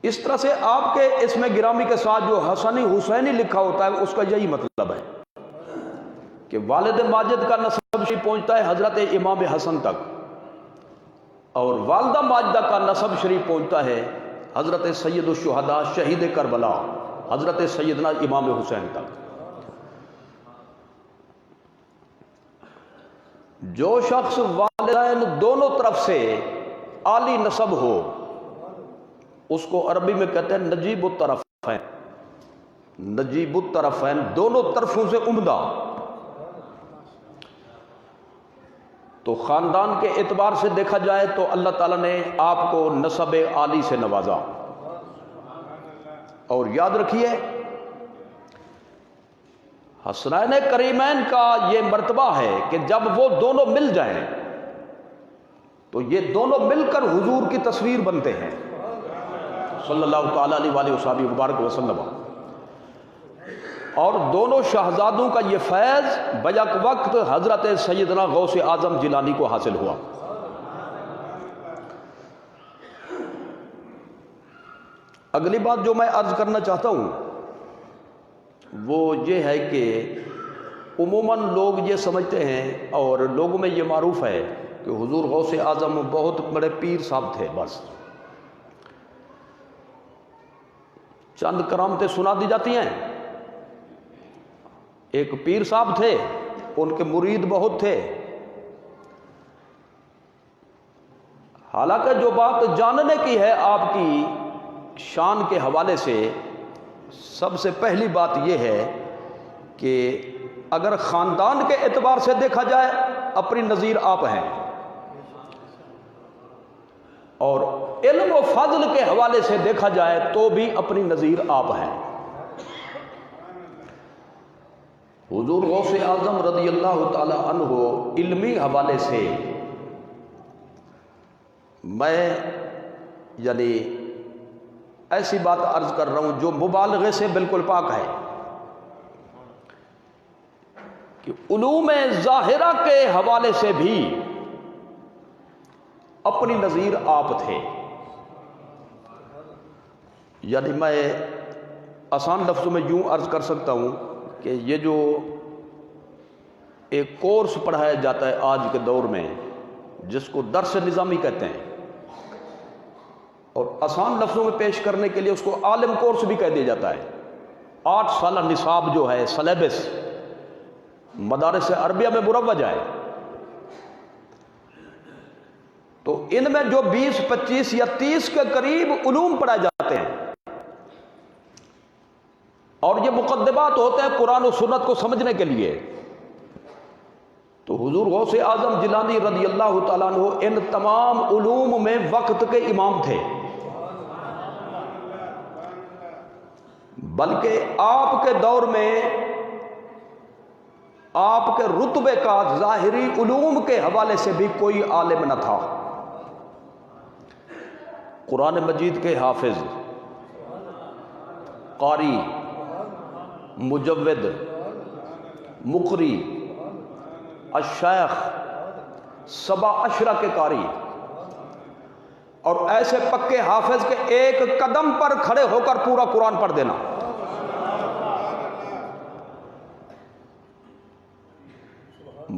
اس طرح سے آپ کے اسم گرامی کے ساتھ جو حسنی حسینی لکھا ہوتا ہے اس کا یہی مطلب ہے کہ والد ماجد کا نسب شریف پہنچتا ہے حضرت امام حسن تک، اور والدہ ماجدہ کا نسب شریف پہنچتا ہے حضرت سید الشہداء شہید کربلا حضرت سیدنا امام حسین تک۔ جو شخص والدین دونوں طرف سے عالی نسب ہو اس کو عربی میں کہتے ہیں نجیب الطرفین، نجیب الطرفین، دونوں طرفوں سے عمدہ۔ تو خاندان کے اعتبار سے دیکھا جائے تو اللہ تعالیٰ نے آپ کو نسب عالی سے نوازا، اور یاد رکھیے حسنین کریمین کا یہ مرتبہ ہے کہ جب وہ دونوں مل جائیں تو یہ دونوں مل کر حضور کی تصویر بنتے ہیں صلی اللہ تعالیٰ علیہ وآلہ وصحبہ وبارک وسلم، اور دونوں شہزادوں کا یہ فیض بیک وقت حضرت سیدنا غوث اعظم جیلانی کو حاصل ہوا۔ اگلی بات جو میں عرض کرنا چاہتا ہوں وہ یہ ہے کہ عموماً لوگ یہ سمجھتے ہیں اور لوگوں میں یہ معروف ہے کہ حضور غوث اعظم بہت بڑے پیر صاحب تھے، بس چند کرامتیں سنا دی جاتی ہیں۔ ایک پیر صاحب تھے، ان کے مرید بہت تھے۔ حالانکہ جو بات جاننے کی ہے آپ کی شان کے حوالے سے، سب سے پہلی بات یہ ہے کہ اگر خاندان کے اعتبار سے دیکھا جائے اپنی نظیر آپ ہیں، اور علم و فضل کے حوالے سے دیکھا جائے تو بھی اپنی نظیر آپ ہیں۔ حضور غوث اعظم رضی اللہ تعالی عنہ علمی حوالے سے میں یعنی ایسی بات عرض کر رہا ہوں جو مبالغے سے بالکل پاک ہے کہ علوم ظاہرہ کے حوالے سے بھی اپنی نظیر آپ تھے۔ یعنی میں آسان لفظوں میں یوں عرض کر سکتا ہوں کہ یہ جو ایک کورس پڑھایا جاتا ہے آج کے دور میں جس کو درس نظامی کہتے ہیں، اور آسان لفظوں میں پیش کرنے کے لیے اس کو عالم کورس بھی کہہ دیا جاتا ہے۔ 8 سالہ نصاب جو ہے سلیبس مدارس عربیہ میں مروج ہے، تو ان میں جو 20 25 یا 30 کے قریب علوم پڑھائے جاتے ہیں، اور یہ مقدمات ہوتے ہیں قرآن و سنت کو سمجھنے کے لیے۔ تو حضور غوث اعظم جیلانی رضی اللہ تعالیٰ عنہ ان تمام علوم میں وقت کے امام تھے، بلکہ آپ کے دور میں آپ کے رتبے کا ظاہری علوم کے حوالے سے بھی کوئی عالم نہ تھا۔ قرآن مجید کے حافظ، قاری، مجود، مقری، الشیخ، 7 عشرہ کے قاری، اور ایسے پکے حافظ کے ایک قدم پر کھڑے ہو کر پورا قرآن پڑھ دینا۔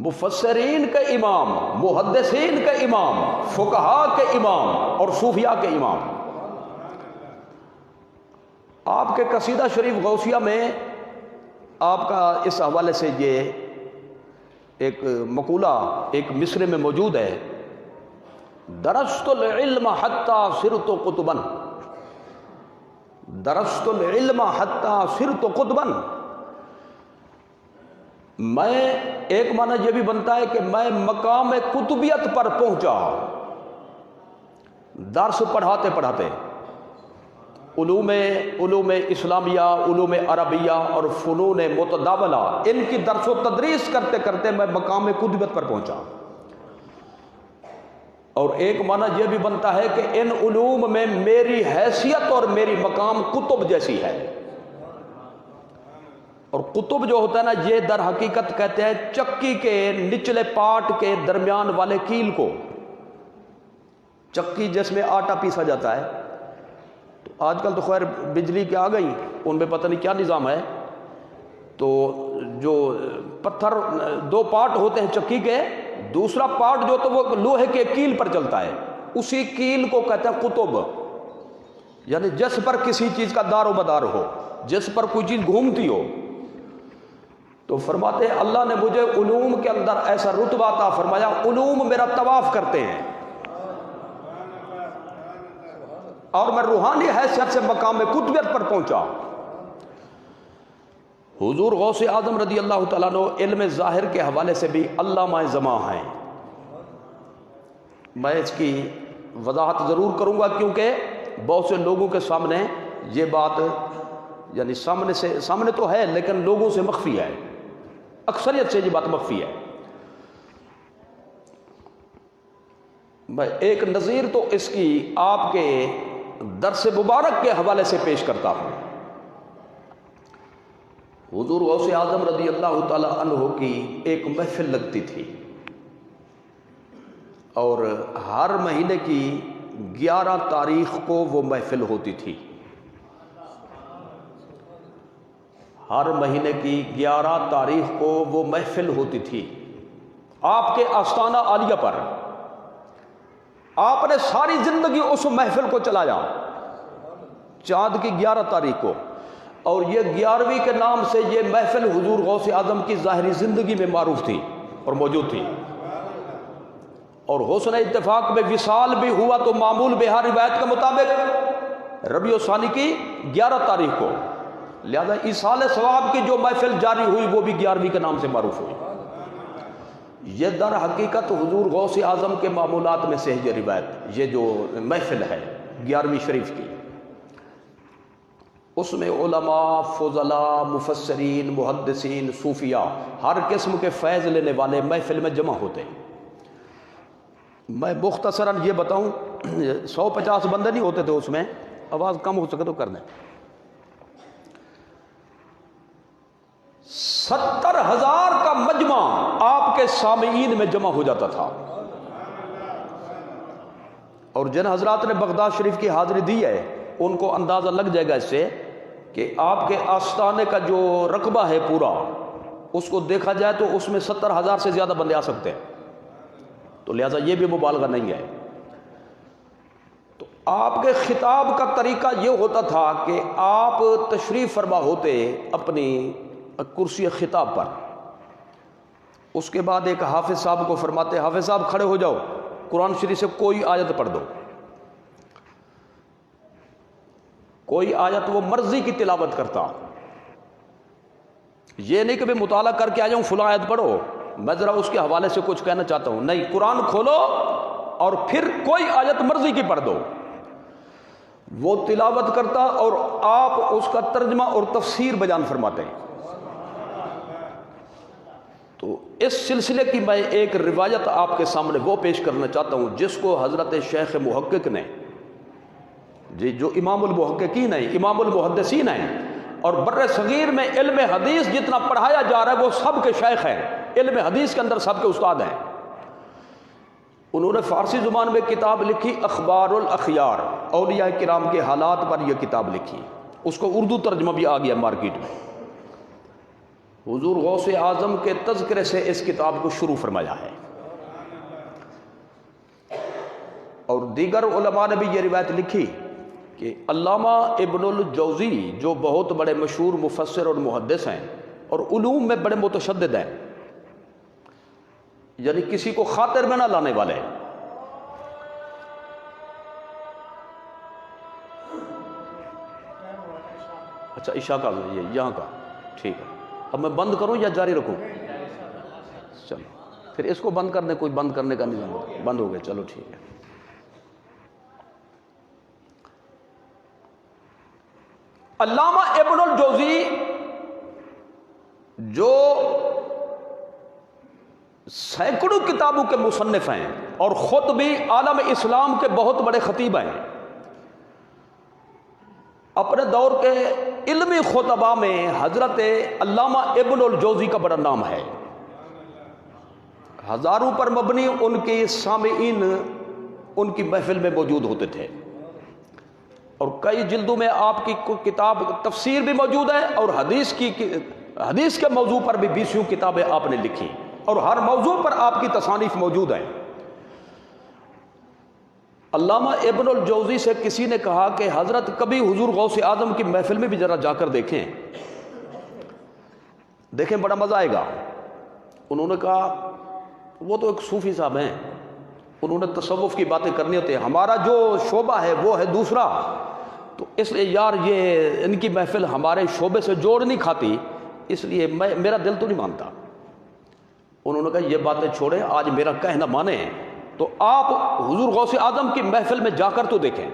مفسرین کے امام، محدثین کے امام، فقہاء کے امام اور صوفیاء کے امام۔ آپ کے قصیدہ شریف غوثیہ میں آپ کا اس حوالے سے یہ ایک مقولہ ایک مصرع میں موجود ہے، درست العلم حتی صرت قطبا، درست العلم حتی صرت قطبا۔ میں ایک معنی یہ بھی بنتا ہے کہ میں مقام قطبیت پر پہنچا درس پڑھاتے پڑھاتے، علوم اسلامیہ، علوم عربیہ اور فنون متداولہ، ان کی درس و تدریس کرتے کرتے میں مقام قطبیت پر پہنچا۔ اور ایک معنی یہ بھی بنتا ہے کہ ان علوم میں میری حیثیت اور میری مقام قطب جیسی ہے۔ اور قطب جو ہوتا ہے نا، یہ در حقیقت کہتے ہیں چکی کے نچلے پارٹ کے درمیان والے کیل کو، چکی جس میں آٹا پیسا جاتا ہے، تو آج کل تو خیر بجلی کے آ گئی، ان میں پتہ نہیں کیا نظام ہے، تو جو پتھر 2 پارٹ ہوتے ہیں چکی کے، دوسرا پارٹ جو تو وہ لوہے کے کیل پر چلتا ہے، اسی کیل کو کہتے ہیں قطب، یعنی جس پر کسی چیز کا دار و مدار ہو، جس پر کوئی چیز گھومتی ہو۔ تو فرماتے ہیں اللہ نے مجھے علوم کے اندر ایسا رتبہ عطا فرمایا، علوم میرا طواف کرتے ہیں، اور میں روحانی حیثیت سے مقام قطبیت پر پہنچا۔ حضور غوث اعظم رضی اللہ تعالیٰ عنہ علم ظاہر کے حوالے سے بھی علامہ زماں ہیں۔ میں اس کی وضاحت ضرور کروں گا، کیونکہ بہت سے لوگوں کے سامنے یہ بات، یعنی سامنے تو ہے لیکن لوگوں سے مخفی ہے، اکثریت سے یہ بات مخفی ہے۔ میں ایک نظیر تو اس کی آپ کے درس مبارک کے حوالے سے پیش کرتا ہوں۔ حضور غوث اعظم رضی اللہ تعالی عنہ کی ایک محفل لگتی تھی، اور ہر مہینے کی 11 تاریخ کو وہ محفل ہوتی تھی، ہر مہینے کی 11 تاریخ کو وہ محفل ہوتی تھی آپ کے آستانہ عالیہ پر۔ آپ نے ساری زندگی اس محفل کو چلایا، چاند کی 11 تاریخ کو، اور یہ 11ویں کے نام سے یہ محفل حضور غوث اعظم کی ظاہری زندگی میں معروف تھی اور موجود تھی، اور حسن اتفاق میں وصال بھی ہوا تو معمول بہار روایت کے مطابق ربیع الثانی کی 11 تاریخ کو، لہذا ایصال ثواب کی جو محفل جاری ہوئی وہ بھی 11ویں کے نام سے معروف ہوئی۔ یہ در حقیقت حضور غوث اعظم کے معمولات میں سے ہے یہ روایت، یہ جو محفل ہے 11ویں شریف کی، اس میں علماء، فضلاء، مفسرین، محدثین، صوفیاء، ہر قسم کے فیض لینے والے محفل میں جمع ہوتے ہیں۔ میں مختصراً یہ بتاؤں، 150 بندے نہیں ہوتے تھے اس میں، آواز کم ہو سکے تو کر دیں۔ 70,000 کا مجمع آپ کے سامعین میں جمع ہو جاتا تھا، اور جن حضرات نے بغداد شریف کی حاضری دی ہے ان کو اندازہ لگ جائے گا اس سے کہ آپ کے آستانے کا جو رقبہ ہے پورا، اس کو دیکھا جائے تو اس میں 70,000 سے زیادہ بندے آ سکتے ہیں، تو لہٰذا یہ بھی مبالغہ نہیں ہے۔ تو آپ کے خطاب کا طریقہ یہ ہوتا تھا کہ آپ تشریف فرما ہوتے اپنی کرسی خطاب پر، اس کے بعد ایک حافظ صاحب کو فرماتے، حافظ صاحب کھڑے ہو جاؤ، قرآن شریف سے کوئی آیت پڑھ دو، کوئی آیت وہ مرضی کی تلاوت کرتا، یہ نہیں کہ میں مطالعہ کر کے آ جاؤں فلاں آیت پڑھو، میں ذرا اس کے حوالے سے کچھ کہنا چاہتا ہوں، نہیں، قرآن کھولو اور پھر کوئی آیت مرضی کی پڑھ دو، وہ تلاوت کرتا اور آپ اس کا ترجمہ اور تفسیر بیان فرماتے ہیں۔ تو اس سلسلے کی میں ایک روایت آپ کے سامنے وہ پیش کرنا چاہتا ہوں جس کو حضرت شیخ محقق نے، جو امام المحققین ہیں، امام المحدثین ہیں، اور بر صغیر میں علم حدیث جتنا پڑھایا جا رہا ہے وہ سب کے شیخ ہیں، علم حدیث کے اندر سب کے استاد ہیں۔ انہوں نے فارسی زبان میں کتاب لکھی اخبار الاخیار، اولیاء کرام کے حالات پر یہ کتاب لکھی، اس کو اردو ترجمہ بھی آ گیا مارکیٹ میں۔ حضور غوث اعظم کے تذکرے سے اس کتاب کو شروع فرمایا ہے، اور دیگر علماء نے بھی یہ روایت لکھی کہ علامہ ابن الجوزی جو بہت بڑے مشہور مفسر اور محدث ہیں اور علوم میں بڑے متشدد ہیں، یعنی کسی کو خاطر میں نہ لانے والے، اچھا عشاء کا یہ یہاں کا ٹھیک ہے، اب میں بند کروں یا جاری رکھوں؟ چلو پھر اس کو بند کر دیں، کوئی بند کرنے کا نہیں، بند ہو گیا، چلو ٹھیک ہے۔ علامہ ابن الجوزی جو سینکڑوں کتابوں کے مصنف ہیں اور خود بھی عالم اسلام کے بہت بڑے خطیب ہیں، اپنے دور کے علمی خطباء میں حضرت علامہ ابن الجوزی کا بڑا نام ہے، ہزاروں پر مبنی ان کے سامعین ان کی محفل میں موجود ہوتے تھے، اور کئی جلدوں میں آپ کی کتاب تفسیر بھی موجود ہے، اور حدیث کے موضوع پر بھی 20 کتابیں آپ نے لکھی، اور ہر موضوع پر آپ کی تصانیف موجود ہیں۔ علامہ ابن الجوزی سے کسی نے کہا کہ حضرت کبھی حضور غوث اعظم کی محفل میں بھی ذرا جا کر دیکھیں بڑا مزہ آئے گا۔ انہوں نے کہا وہ تو ایک صوفی صاحب ہیں، انہوں نے تصوف کی باتیں کرنی ہوتی ہیں، ہمارا جو شعبہ ہے وہ ہے دوسرا، تو اس لیے یار یہ ان کی محفل ہمارے شعبے سے جوڑ نہیں کھاتی، اس لیے میرا دل تو نہیں مانتا۔ انہوں نے کہا یہ باتیں چھوڑیں، آج میرا کہنا مانیں تو آپ حضور غوث اعظم کی محفل میں جا کر تو دیکھیں۔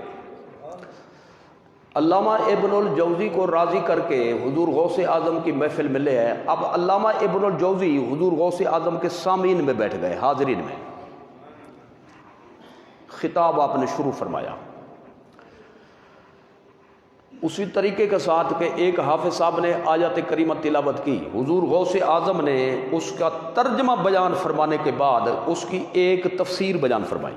علامہ ابن الجوزی کو راضی کر کے حضور غوث اعظم کی محفل میں لے آئے۔ اب علامہ ابن الجوزی حضور غوث اعظم کے سامعین میں بیٹھ گئے، حاضرین میں۔ خطاب آپ نے شروع فرمایا اسی طریقے کے ساتھ کہ ایک حافظ صاحب نے آیت کریمہ تلاوت کی، حضور غوث اعظم نے اس کا ترجمہ بیان فرمانے کے بعد اس کی ایک تفسیر بیان فرمائی۔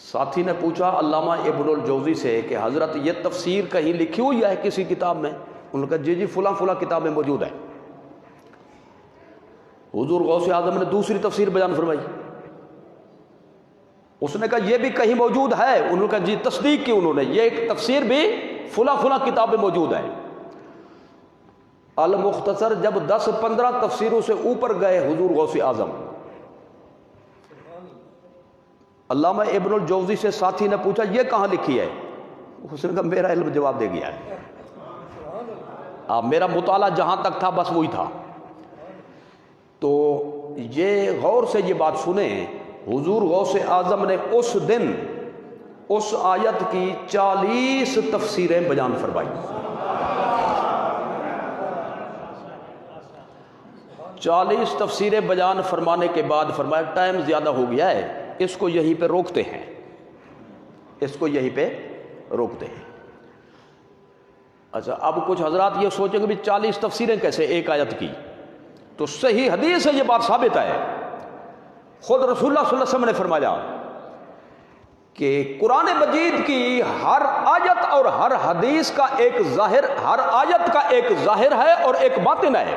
ساتھی نے پوچھا علامہ ابن الجوزی سے کہ حضرت یہ تفسیر کہیں لکھی ہوئی ہے کسی کتاب میں؟ انہوں نے کہا جی فلاں فلاں کتاب میں موجود ہے۔ حضور غوث اعظم نے دوسری تفسیر بیان فرمائی، اس نے کہا یہ بھی کہیں موجود ہے؟ انہوں نے کہا جی تصدیق کی انہوں نے، یہ ایک تفسیر بھی فلاں فلاں کتاب میں موجود ہے۔ المختصر جب 10-15 تفسیروں سے اوپر گئے حضور غوث اعظم، علامہ ابن الجوزی سے ساتھی نے پوچھا یہ کہاں لکھی ہے؟ اس نے کہا میرا علم جواب دے گیا ہے، میرا مطالعہ جہاں تک تھا بس وہی تھا۔ تو یہ غور سے یہ بات سنیں، حضور غوث اعظم نے اس دن اس آیت کی 40 تفسیریں بیان فرمائی۔ 40 تفسیریں بیان فرمانے کے بعد فرمایا ٹائم زیادہ ہو گیا ہے، اس کو یہیں پہ روکتے ہیں، اس کو یہیں پہ روکتے ہیں۔ اچھا اب کچھ حضرات یہ سوچیں کہ بھی 40 تفسیریں کیسے ایک آیت کی؟ تو صحیح حدیث سے یہ بات ثابت ہے، خود رسول اللہ صلی اللہ علیہ وسلم نے فرمایا کہ قرآن مجید کی ہر آیت اور ہر حدیث کا ایک ظاہر، ہر آیت کا ایک ظاہر ہے اور ایک باطن ہے،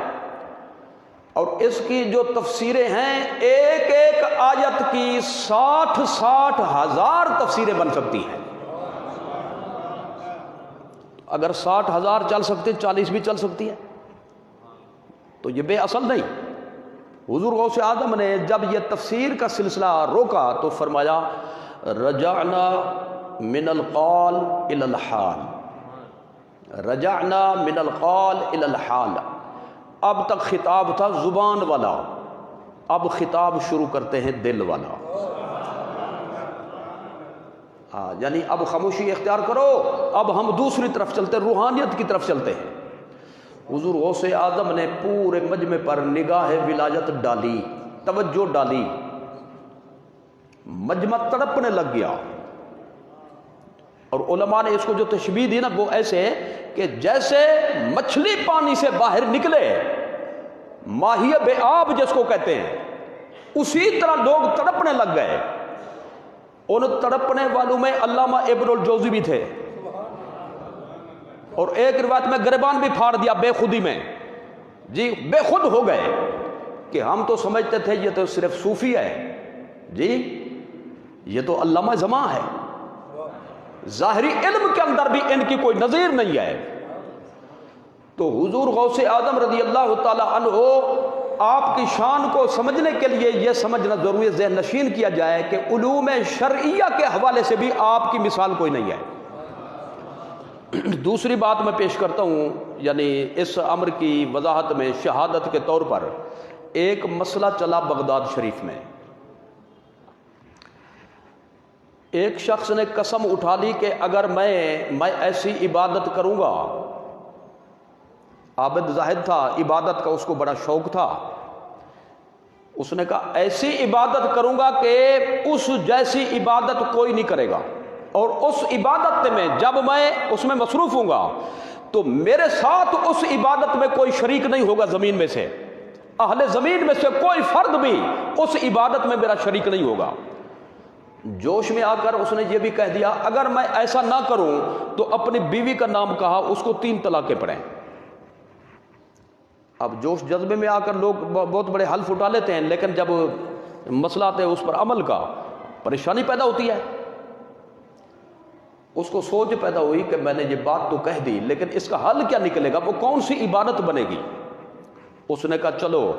اور اس کی جو تفسیریں ہیں ایک ایک آیت کی 60 ہزار تفسیریں بن سکتی ہیں۔ اگر 60,000 چل سکتے 40 بھی چل سکتی ہے، تو یہ بے اصل نہیں۔ حضور غوث اعظم نے جب یہ تفسیر کا سلسلہ روکا تو فرمایا رجعنا من القول الى الحال، رجعنا من القول الى الحال۔ اب تک خطاب تھا زبان والا، اب خطاب شروع کرتے ہیں دل والا۔ یعنی اب خاموشی اختیار کرو، اب ہم دوسری طرف چلتے، روحانیت کی طرف چلتے ہیں۔ حضور غوث اعظم نے پورے مجمع پر نگاہ ولایت ڈالی، توجہ ڈالی، مجمع تڑپنے لگ گیا۔ اور علماء نے اس کو جو تشبیہ دی نا وہ ایسے کہ جیسے مچھلی پانی سے باہر نکلے، ماہی بے آب جس کو کہتے ہیں، اسی طرح لوگ تڑپنے لگ گئے۔ ان تڑپنے والوں میں علامہ ابن الجوزی بھی تھے، اور ایک روایت میں گریبان بھی پھاڑ دیا بے خودی میں، جی بے خود ہو گئے کہ ہم تو سمجھتے تھے یہ تو صرف صوفی ہے، جی یہ تو علامہ زمان ہے، ظاہری علم کے اندر بھی ان کی کوئی نظیر نہیں ہے۔ تو حضور غوث اعظم رضی اللہ تعالی عنہ آپ کی شان کو سمجھنے کے لیے یہ سمجھنا ضروری ہے، ذہن نشین کیا جائے کہ علوم شرعیہ کے حوالے سے بھی آپ کی مثال کوئی نہیں ہے۔ دوسری بات میں پیش کرتا ہوں، یعنی اس امر کی وضاحت میں شہادت کے طور پر ایک مسئلہ چلا بغداد شریف میں۔ ایک شخص نے قسم اٹھا لی کہ اگر میں ایسی عبادت کروں گا، عابد زاہد تھا، عبادت کا اس کو بڑا شوق تھا، اس نے کہا ایسی عبادت کروں گا کہ اس جیسی عبادت کوئی نہیں کرے گا، اور اس عبادت میں جب میں اس میں مصروف ہوں گا تو میرے ساتھ اس عبادت میں کوئی شریک نہیں ہوگا، زمین میں سے اہل زمین میں سے کوئی فرد بھی اس عبادت میں میرا شریک نہیں ہوگا۔ جوش میں آ کر اس نے یہ بھی کہہ دیا اگر میں ایسا نہ کروں تو اپنی بیوی کا نام کہا اس کو 3 طلاقیں پڑھیں۔ اب جوش جذبے میں آ کر لوگ بہت بڑے حلف اٹھا لیتے ہیں، لیکن جب مسئلہ آتا ہے اس پر عمل کا، پریشانی پیدا ہوتی ہے۔ اس کو سوچ پیدا ہوئی کہ میں نے یہ بات تو کہہ دی، لیکن اس کا حل کیا نکلے گا، وہ کون سی عبادت بنے گی؟ اس نے کہا چلو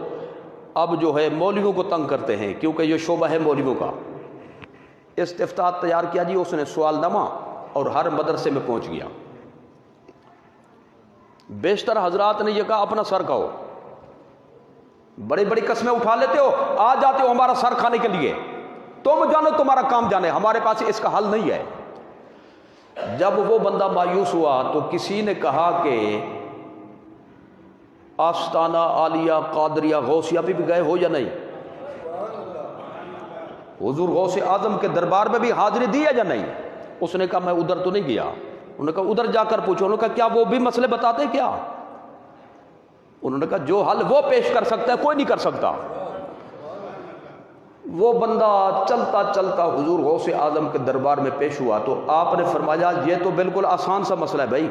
اب جو ہے مولویوں کو تنگ کرتے ہیں، کیونکہ یہ شعبہ ہے مولویوں کا۔ استفتاء تیار کیا جی، اس نے سوال نامہ اور ہر مدرسے میں پہنچ گیا۔ بیشتر حضرات نے یہ کہا اپنا سر کھاؤ، بڑی بڑی قسمیں اٹھا لیتے ہو، آ جاتے ہو ہمارا سر کھانے کے لیے، تم جانو تمہارا کام جانے، ہمارے پاس اس کا حل نہیں ہے۔ جب وہ بندہ مایوس ہوا تو کسی نے کہا کہ آستانہ عالیہ قادریہ غوثیہ بھی گئے ہو یا نہیں؟ حضور غوث اعظم کے دربار میں بھی حاضری دی ہے یا نہیں؟ اس نے کہا میں ادھر تو نہیں گیا۔ انہوں نے کہا ادھر جا کر پوچھو۔ انہوں نے کہا کیا وہ بھی مسئلے بتاتے کیا؟ انہوں نے کہا جو حل وہ پیش کر سکتا ہے کوئی نہیں کر سکتا۔ وہ بندہ چلتا چلتا حضور غوث اعظم کے دربار میں پیش ہوا تو آپ نے فرمایا یہ تو بالکل آسان سا مسئلہ ہے بھائی۔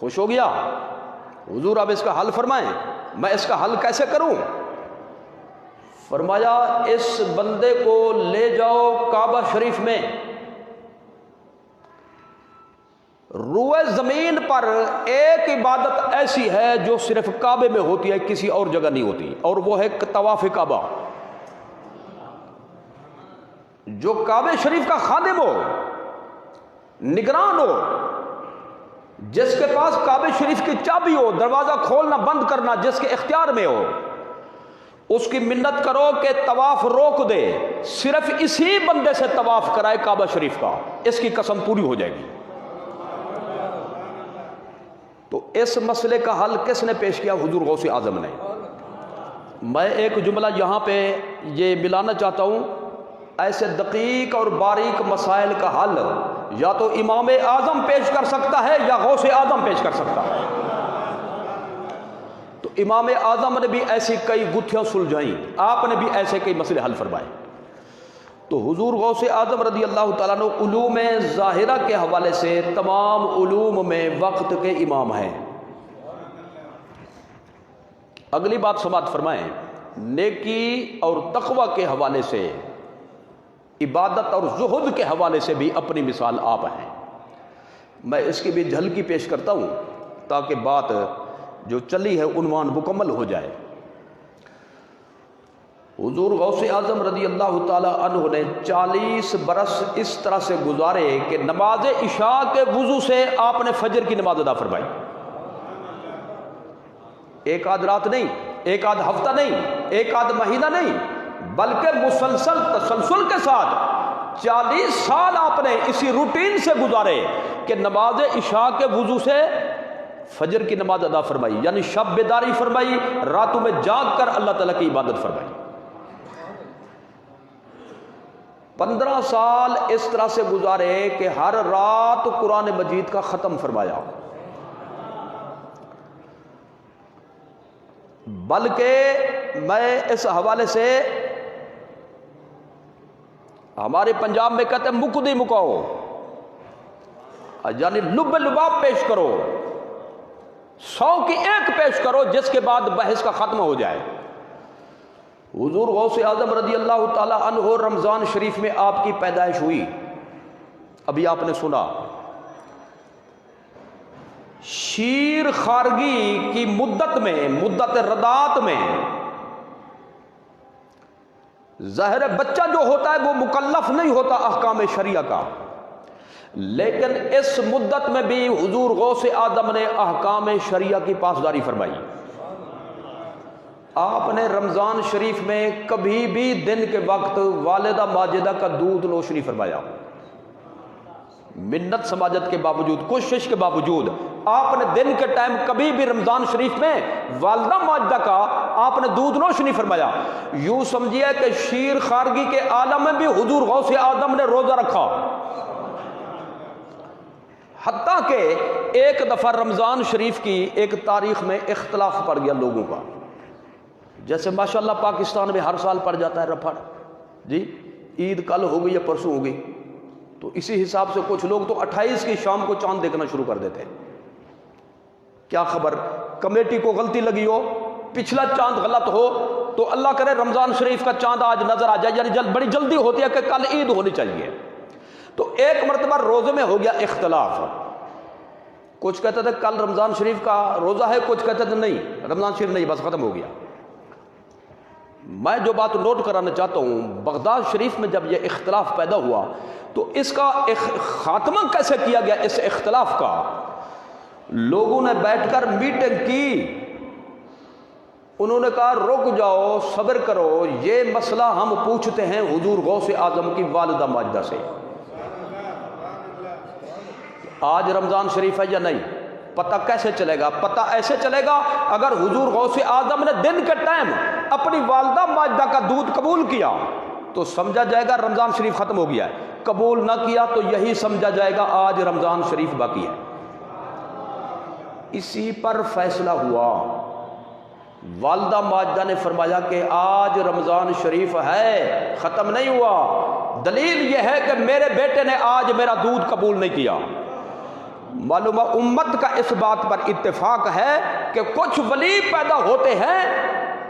خوش ہو گیا حضور، اب اس کا حل فرمائیں۔ میں اس کا حل کیسے کروں؟ فرمایا اس بندے کو لے جاؤ کعبہ شریف میں، روئے زمین پر ایک عبادت ایسی ہے جو صرف کعبے میں ہوتی ہے، کسی اور جگہ نہیں ہوتی، اور وہ ہے طواف کعبہ۔ جو کعبہ شریف کا خادم ہو، نگران ہو، جس کے پاس کعبہ شریف کی چابی ہو، دروازہ کھولنا بند کرنا جس کے اختیار میں ہو، اس کی منت کرو کہ طواف روک دے، صرف اسی بندے سے طواف کرائے کعبہ شریف کا، اس کی قسم پوری ہو جائے گی۔ تو اس مسئلے کا حل کس نے پیش کیا؟ حضور غوث اعظم نے۔ میں ایک جملہ یہاں پہ یہ ملانا چاہتا ہوں، ایسے دقیق اور باریک مسائل کا حل یا تو امام اعظم پیش کر سکتا ہے یا غوث اعظم پیش کر سکتا ہے۔ تو امام اعظم نے بھی ایسی کئی گتھیاں سلجھائیں، آپ نے بھی ایسے کئی مسئلے حل فرمائے۔ تو حضور غوث اعظم رضی اللہ تعالیٰ عنہ علوم ظاہرہ کے حوالے سے تمام علوم میں وقت کے امام ہیں۔ اگلی بات سماعت فرمائیں، نیکی اور تقوی کے حوالے سے، عبادت اور زہد کے حوالے سے بھی اپنی مثال آپ ہیں۔ میں اس کی بھی جھلکی پیش کرتا ہوں تاکہ بات جو چلی ہے عنوان مکمل ہو جائے۔ حضور غوث اعظم رضی اللہ تعالی عنہ نے 40 برس اس طرح سے گزارے کہ نماز عشاء کے وضو سے آپ نے فجر کی نماز ادا فرمائی۔ ایک آدھ رات نہیں، ایک آدھ ہفتہ نہیں، ایک آدھ مہینہ نہیں، بلکہ مسلسل تسلسل کے ساتھ 40 سال آپ نے اسی روٹین سے گزارے کہ نماز عشاء کے وضو سے فجر کی نماز ادا فرمائی، یعنی شب بیداری فرمائی، راتوں میں جاگ کر اللہ تعالیٰ کی عبادت فرمائی۔ 15 سال اس طرح سے گزارے کہ ہر رات قرآن مجید کا ختم فرمایا، بلکہ میں اس حوالے سے ہمارے پنجاب میں کہتے ہیں مکدی مکاؤ، یعنی لب لباب پیش کرو، 100 کی ایک پیش کرو جس کے بعد بحث کا ختم ہو جائے۔ حضور غوث اعظم رضی اللہ تعالی عنہ رمضان شریف میں آپ کی پیدائش ہوئی، ابھی آپ نے سنا۔ شیر خارگی کی مدت میں، مدت رضاعت میں، ظاہر بچہ جو ہوتا ہے وہ مکلف نہیں ہوتا احکام شریعہ کا، لیکن اس مدت میں بھی حضور غوث اعظم نے احکام شریعہ کی پاسداری فرمائی۔ آپ نے رمضان شریف میں کبھی بھی دن کے وقت والدہ ماجدہ کا دودھ نوش نہیں فرمایا، منت سماجت کے باوجود، کوشش کے باوجود آپ نے دن کے ٹائم کبھی بھی رمضان شریف میں والدہ ماجدہ کا آپ نے دودھ نوش نہیں فرمایا۔ یوں سمجھیے کہ شیر خارگی کے عالم میں بھی حضور غوث اعظم نے روزہ رکھا، حتیٰ کہ ایک دفعہ رمضان شریف کی ایک تاریخ میں اختلاف پڑ گیا لوگوں کا، جیسے ماشاءاللہ پاکستان میں ہر سال پڑ جاتا ہے رفڑ، جی عید کل ہو گئی یا پرسوں ہو گئی، تو اسی حساب سے کچھ لوگ تو 28 کی شام کو چاند دیکھنا شروع کر دیتے ہیں۔ کیا خبر کمیٹی کو غلطی لگی ہو، پچھلا چاند غلط ہو تو اللہ کرے رمضان شریف کا چاند آج نظر آ جائے، یعنی بڑی جلدی ہوتی ہے کہ کل عید ہونی چاہیے۔ تو ایک مرتبہ روزے میں ہو گیا اختلاف، کچھ کہتے تھے کل رمضان شریف کا روزہ ہے، کچھ کہتے تھے نہیں رمضان شریف نہیں، بس ختم ہو گیا۔ میں جو بات نوٹ کرانا چاہتا ہوں، بغداد شریف میں جب یہ اختلاف پیدا ہوا تو اس کا خاتمہ کیسے کیا گیا اس اختلاف کا؟ لوگوں نے بیٹھ کر میٹنگ کی، انہوں نے کہا رک جاؤ، صبر کرو، یہ مسئلہ ہم پوچھتے ہیں حضور غوث اعظم کی والدہ ماجدہ سے، آج رمضان شریف ہے یا نہیں؟ پتہ کیسے چلے گا؟ پتہ ایسے چلے گا اگر حضور غوث اعظم نے دن کے ٹائم اپنی والدہ ماجدہ کا دودھ قبول کیا تو سمجھا جائے گا رمضان شریف ختم ہو گیا ہے، قبول نہ کیا تو یہی سمجھا جائے گا آج رمضان شریف باقی ہے۔ اسی پر فیصلہ ہوا، والدہ ماجدہ نے فرمایا کہ آج رمضان شریف ہے، ختم نہیں ہوا، دلیل یہ ہے کہ میرے بیٹے نے آج میرا دودھ قبول نہیں کیا۔ معلومہ امت کا اس بات پر اتفاق ہے کہ کچھ ولی پیدا ہوتے ہیں،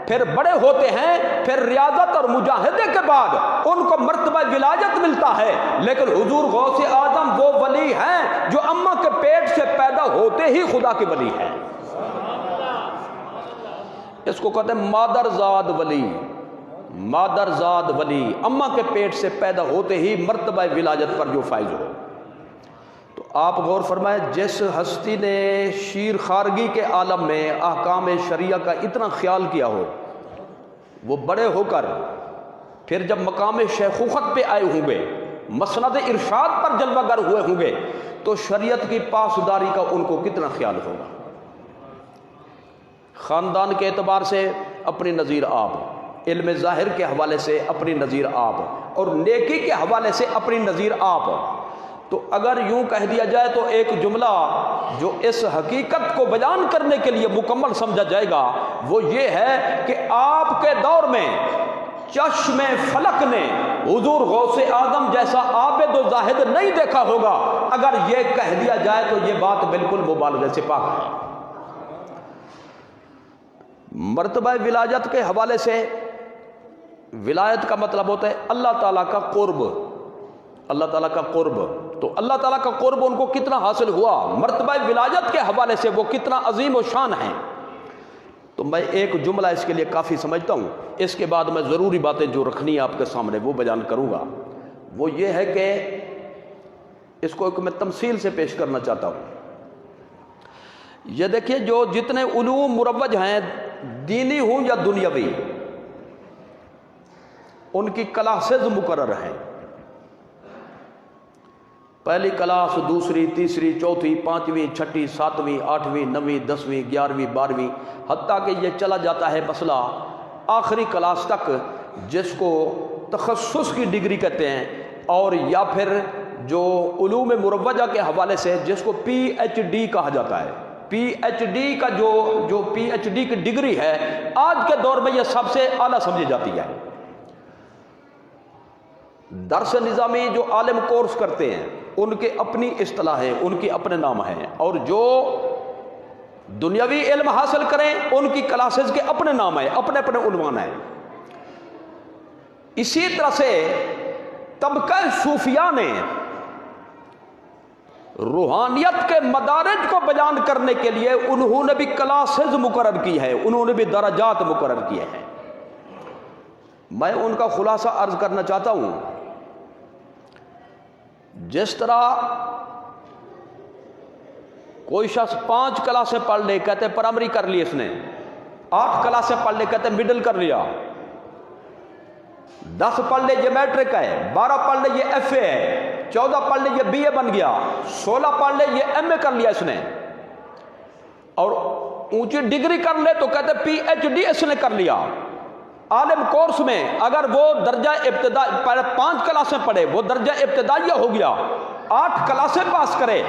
پھر بڑے ہوتے ہیں، پھر ریاضت اور مجاہدے کے بعد ان کو مرتبہ ولایت ملتا ہے، لیکن حضور غوث اعظم وہ ولی ہیں جو اماں کے پیٹ سے پیدا ہوتے ہی خدا کے ولی ہیں۔ اس کو کہتے ہیں مادر زاد ولی، مادر زاد ولی، اماں کے پیٹ سے پیدا ہوتے ہی مرتبہ ولایت پر جو فائز ہو۔ تو آپ غور فرمائیں، جس ہستی نے شیر خارگی کے عالم میں احکام شریعہ کا اتنا خیال کیا ہو، وہ بڑے ہو کر پھر جب مقام شیخوخت پہ آئے ہوں گے، مسند ارشاد پر جلوہ گر ہوئے ہوں گے، تو شریعت کی پاسداری کا ان کو کتنا خیال ہوگا۔ خاندان کے اعتبار سے اپنی نظیر آپ، علم ظاہر کے حوالے سے اپنی نظیر آپ، اور نیکی کے حوالے سے اپنی نظیر آپ۔ تو اگر یوں کہہ دیا جائے تو ایک جملہ جو اس حقیقت کو بیان کرنے کے لیے مکمل سمجھا جائے گا وہ یہ ہے کہ آپ کے دور میں چشم فلک نے حضور غوث اعظم جیسا عابد و زاہد نہیں دیکھا ہوگا۔ اگر یہ کہہ دیا جائے تو یہ بات بالکل مبالغے سے پاک ہے۔ مرتبہ ولایت کے حوالے سے، ولایت کا مطلب ہوتا ہے اللہ تعالیٰ کا قرب، اللہ تعالیٰ کا قرب۔ تو اللہ تعالیٰ کا قرب ان کو کتنا حاصل ہوا، مرتبہ ولایت کے حوالے سے وہ کتنا عظیم و شان ہیں۔ تو میں ایک جملہ اس کے لیے کافی سمجھتا ہوں، اس کے بعد میں ضروری باتیں جو رکھنی ہے آپ کے سامنے وہ بیان کروں گا۔ وہ یہ ہے کہ اس کو ایک میں تمثیل سے پیش کرنا چاہتا ہوں۔ یہ دیکھیے، جو جتنے علوم مروج ہیں، دینی ہوں یا دنیاوی، ان کی کلاسز مقرر ہیں۔ پہلی کلاس، دوسری، تیسری، چوتھی، پانچویں، چھٹی، ساتویں، آٹھویں، نویں، 10ویں، 11ویں، 12ویں، حتیٰ کہ یہ چلا جاتا ہے مسئلہ آخری کلاس تک، جس کو تخصص کی ڈگری کہتے ہیں، اور یا پھر جو علوم مروجہ کے حوالے سے جس کو پی ایچ ڈی کہا جاتا ہے۔ پی ایچ ڈی کا جو پی ایچ ڈی کی ڈگری ہے، آج کے دور میں یہ سب سے اعلیٰ سمجھی جاتی ہے۔ درس نظامی جو عالم کورس کرتے ہیں ان کے اپنی اصطلاح ہے، ان کے اپنے نام ہیں، اور جو دنیاوی علم حاصل کریں ان کی کلاسز کے اپنے نام ہیں، اپنے اپنے عنوان ہیں۔ اسی طرح سے طبقہ صوفیہ نے روحانیت کے مدارج کو بیان کرنے کے لیے انہوں نے بھی کلاسز مقرر کی ہے، انہوں نے بھی درجات مقرر کیے ہیں۔ میں ان کا خلاصہ عرض کرنا چاہتا ہوں۔ جس طرح کوئی شخص 5 کلاسیں پڑھ لے، کہتے پرائمری کر لی اس نے، 8 کلاسیں پڑھ لے کہتے مڈل کر لیا، 10 پڑھ لے یہ میٹرک ہے، 12 پڑھ لے یہ ایف اے ہے، 14 پڑھ لے یہ بی اے بن گیا، 16 پڑھ لے یہ ایم اے کر لیا اس نے، اور اونچی ڈگری کر لے تو کہتے پی ایچ ڈی اس نے کر لیا۔ عالم کورس میں اگر وہ درجہ ابتدائی 5 کلاسیں پڑھے وہ درجہ ابتدائیہ ہو گیا، 8 کلاسیں پاس کرے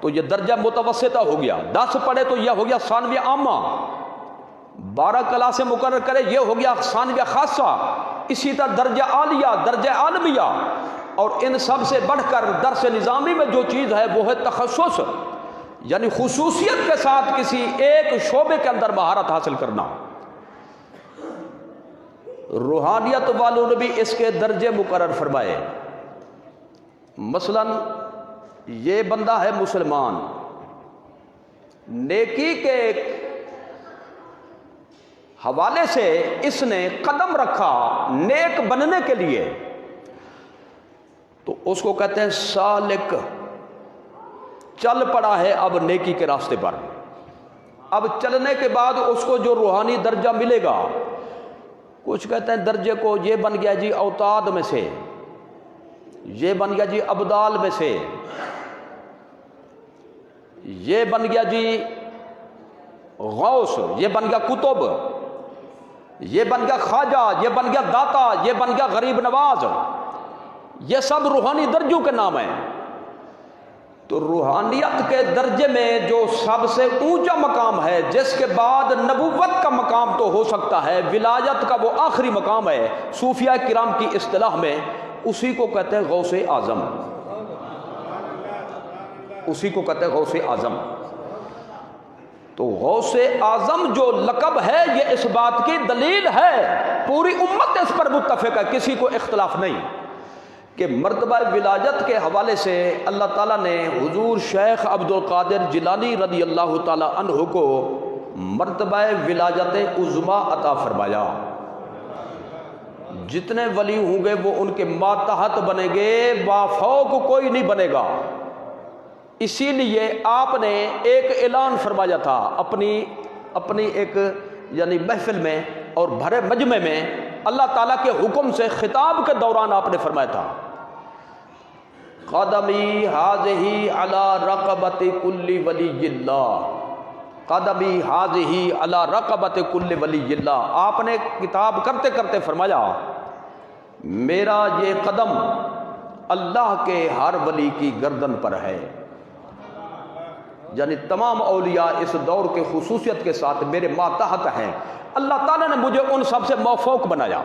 تو یہ درجہ متوسطہ ہو گیا، 10 پڑھے تو یہ ہو گیا ثانویہ عامہ۔ 12 کلاسیں مقرر کرے، یہ ہو گیا ثانویہ خاصہ، اسی طرح درجہ عالیہ، درجہ عالمیہ، اور ان سب سے بڑھ کر درس نظامی میں جو چیز ہے وہ ہے تخصص، یعنی خصوصیت کے ساتھ کسی ایک شعبے کے اندر مہارت حاصل کرنا۔ روحانیت والوں نے بھی اس کے درجے مقرر فرمائے۔ مثلا یہ بندہ ہے مسلمان، نیکی کے حوالے سے اس نے قدم رکھا نیک بننے کے لیے، تو اس کو کہتے ہیں سالک، چل پڑا ہے اب نیکی کے راستے پر۔ اب چلنے کے بعد اس کو جو روحانی درجہ ملے گا، کچھ کہتے ہیں درجے کو یہ بن گیا جی اوتاد میں سے، یہ بن گیا جی ابدال میں سے، یہ بن گیا جی غوث، یہ بن گیا کتب، یہ بن گیا خواجہ، یہ بن گیا داتا، یہ بن گیا غریب نواز، یہ سب روحانی درجوں کے نام ہیں۔ تو روحانیت کے درجے میں جو سب سے اونچا مقام ہے، جس کے بعد نبوت کا مقام تو ہو سکتا ہے، ولایت کا وہ آخری مقام ہے صوفیاء کرام کی اصطلاح میں، اسی کو کہتے ہیں غوث اعظم، اسی کو کہتے ہیں غوث اعظم۔ تو غوث اعظم جو لقب ہے یہ اس بات کی دلیل ہے، پوری امت اس پر متفق ہے، کسی کو اختلاف نہیں، کہ مرتبہ ولایت کے حوالے سے اللہ تعالیٰ نے حضور شیخ عبد القادر جیلانی رضی اللہ تعالیٰ عنہ کو مرتبہ ولایت عظمیٰ عطا فرمایا۔ جتنے ولی ہوں گے وہ ان کے ماتحت بنیں گے، وافوق کوئی نہیں بنے گا۔ اسی لیے آپ نے ایک اعلان فرمایا تھا اپنی ایک یعنی محفل میں اور بھرے مجمع میں، اللہ تعالیٰ کے حکم سے خطاب کے دوران آپ نے فرمایا تھا، قدمی ہاذہی علی رقبۃ کل ولی اللہ، قدمی ہاذہی علی رقبۃ کل ولی اللہ۔ آپ نے کتاب کرتے کرتے فرمایا، میرا یہ قدم اللہ کے ہر ولی کی گردن پر ہے، یعنی تمام اولیاء اس دور کے خصوصیت کے ساتھ میرے ماتحت ہیں، اللہ تعالیٰ نے مجھے ان سب سے موفوق بنایا۔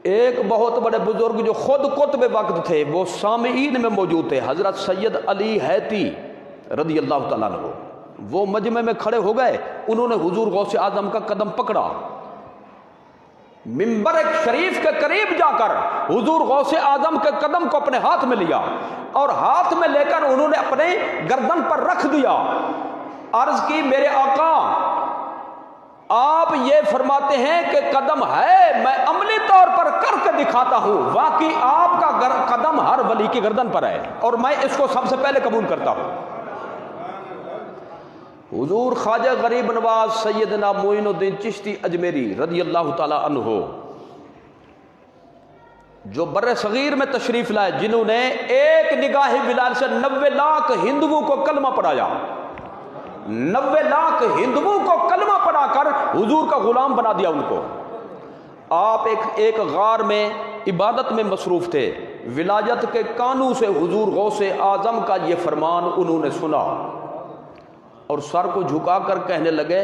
ایک بہت بڑے بزرگ جو خود قطب وقت تھے، وہ سامعین میں موجود تھے، حضرت سید علی حیتی رضی اللہ تعالیٰ عنہ، وہ مجمع میں کھڑے ہو گئے، انہوں نے حضور غوث اعظم کا قدم پکڑا، منبر شریف کے قریب جا کر حضور غوث اعظم کے قدم کو اپنے ہاتھ میں لیا، اور ہاتھ میں لے کر انہوں نے اپنے گردن پر رکھ دیا، عرض کی میرے آقا آپ یہ فرماتے ہیں کہ قدم ہے، میں عملی طور پر کر کے دکھاتا ہوں، واقعی آپ کا قدم ہر ولی کی گردن پر ہے، اور میں اس کو سب سے پہلے قبول کرتا ہوں۔ حضور خواجہ غریب نواز سیدنا معین الدین چشتی اجمیری رضی اللہ تعالی عنہ، جو بر صغیر میں تشریف لائے، جنہوں نے ایک نگاہ بلال سے 90 لاکھ ہندوؤں کو کلمہ پڑھایا، 90 لاکھ ہندوؤں کو کلمہ پڑھا کر حضور کا غلام بنا دیا ان کو۔ آپ ایک غار میں عبادت میں مصروف تھے، ولایت کے کانوں سے حضور غوث اعظم کا یہ فرمان انہوں نے سنا، اور سر کو جھکا کر کہنے لگے،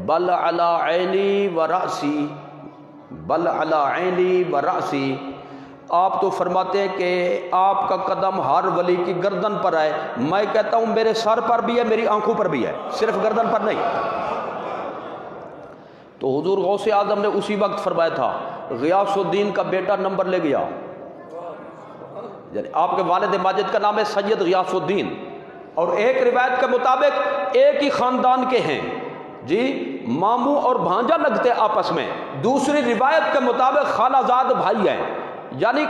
بل علی عینی و رأسی، بل علی عینی و رأسی۔ آپ تو فرماتے ہیں کہ آپ کا قدم ہر ولی کی گردن پر ہے، میں کہتا ہوں میرے سر پر بھی ہے، میری آنکھوں پر بھی ہے، صرف گردن پر نہیں۔ تو حضور غوث اعظم نے اسی وقت فرمایا تھا، غیاث الدین کا بیٹا نمبر لے گیا، یعنی آپ کے والد ماجد کا نام ہے سید غیاث الدین، اور ایک روایت کے مطابق ایک ہی خاندان کے ہیں جی، ماموں اور بھانجا لگتے آپس میں، دوسری روایت کے مطابق خالہ زاد بھائی ہیں، یعنی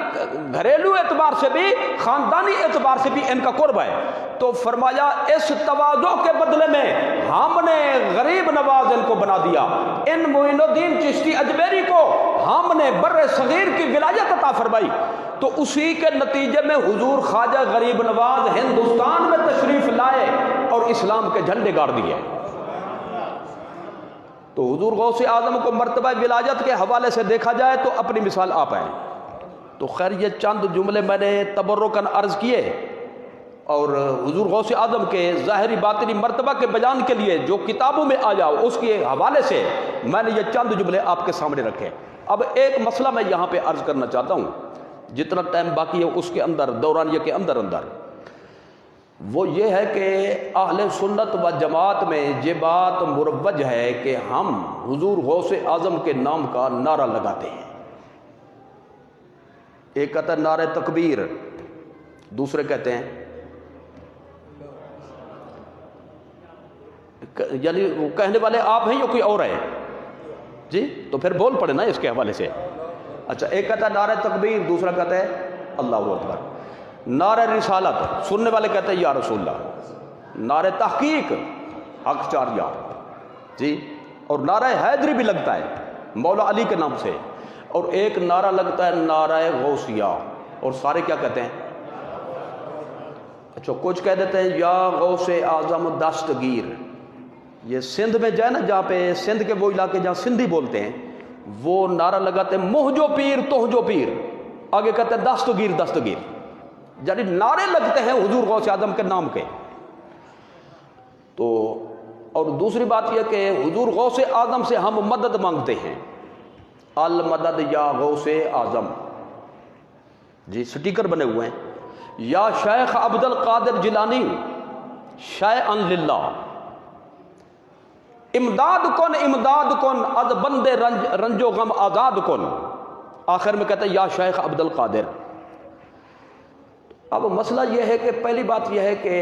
گھریلو اعتبار سے بھی خاندانی اعتبار سے بھی ان کا قرب ہے۔ تو فرمایا اس تواضع کے بدلے میں ہم نے غریب نواز ان کو بنا دیا، ان معین الدین چشتی اجمیری کو ہم نے بر صغیر کی ولایت عطا فرمائی۔ تو اسی کے نتیجے میں حضور خواجہ غریب نواز ہندوستان میں تشریف لائے اور اسلام کے جھنڈے گاڑ دیے۔ تو حضور غوث اعظم کو مرتبہ ولایت کے حوالے سے دیکھا جائے تو اپنی مثال آپ ہیں۔ تو خیر یہ چند جملے میں نے تبرکاً عرض کیے، اور حضور غوث اعظم کے ظاہری باطنی مرتبہ کے بیان کے لیے جو کتابوں میں آیا اس کے حوالے سے میں نے یہ چند جملے آپ کے سامنے رکھے۔ اب ایک مسئلہ میں یہاں پہ عرض کرنا چاہتا ہوں، جتنا ٹائم باقی ہے اس کے اندر، دورانیہ کے اندر وہ یہ ہے کہ اہل سنت و جماعت میں یہ بات مروج ہے کہ ہم حضور غوث اعظم کے نام کا نعرہ لگاتے ہیں۔ ایک کہتا ہے نعرہ تکبیر، دوسرے کہتے ہیں یعنی وہ کہنے والے آپ ہیں یا کوئی اور ہے؟ جی تو پھر بول پڑے نا اس کے حوالے سے۔ اچھا، ایک کہتا ہے نعرہ تکبیر، دوسرا کہتا ہے اللہ اکبر۔ نعرہ رسالت سننے والے کہتے ہیں یا رسول اللہ۔ نعرہ تحقیق حق چار یار، جی، اور نعرہ حیدری بھی لگتا ہے مولا علی کے نام سے، اور ایک نعرہ لگتا ہے نعرہ غوثیہ، اور سارے کیا کہتے ہیں؟ اچھا، کچھ کہہ دیتے ہیں یا غوث اعظم دستگیر۔ یہ سندھ میں جو ہے نا، جہاں پہ سندھ کے وہ علاقے جہاں سندھی بولتے ہیں، وہ نعرہ لگاتے ہیں موہ جو پیر توہ جو پیر، آگے کہتے ہیں دستگیر دستگیر، یعنی نعرے لگتے ہیں حضور غوث اعظم کے نام کے۔ تو اور دوسری بات یہ کہ حضور غوث اعظم سے ہم مدد مانگتے ہیں، المدد یا غوث اعظم، جی سٹیکر بنے ہوئے ہیں، یا شیخ عبد القادر جیلانی شیئا للہ، امداد کن از بند رنج و غم آزاد کن، آخر میں کہتے ہیں یا شیخ عبد القادر۔ اب مسئلہ یہ ہے کہ پہلی بات یہ ہے کہ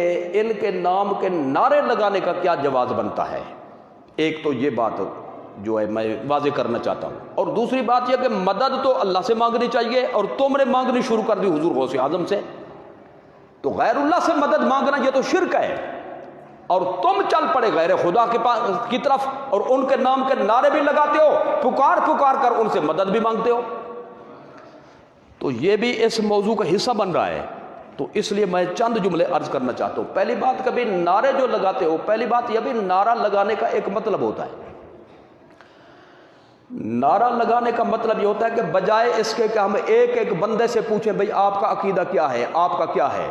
ان کے نام کے نعرے لگانے کا کیا جواز بنتا ہے، ایک تو یہ بات جو ہے میں واضح کرنا چاہتا ہوں، اور دوسری بات یہ کہ مدد تو اللہ سے مانگنی چاہیے، اور تم نے مانگنی شروع کر دی حضور غوث اعظم سے، تو غیر اللہ سے مدد مانگنا یہ تو شرک ہے، اور تم چل پڑے غیر خدا کے پاس کی طرف، اور ان کے نام کے نعرے بھی لگاتے ہو، پکار پکار کر ان سے مدد بھی مانگتے ہو، تو یہ بھی اس موضوع کا حصہ بن رہا ہے۔ تو اس لیے میں چند جملے عرض کرنا چاہتا ہوں۔ پہلی بات، کبھی نعرے جو لگاتے ہو، پہلی بات یہ بھی نعرہ لگانے کا ایک مطلب ہوتا ہے۔ نعرہ لگانے کا مطلب یہ ہوتا ہے کہ بجائے اس کے کہ ہم ایک ایک بندے سے پوچھیں بھئی آپ کا عقیدہ کیا ہے، آپ کا کیا ہے،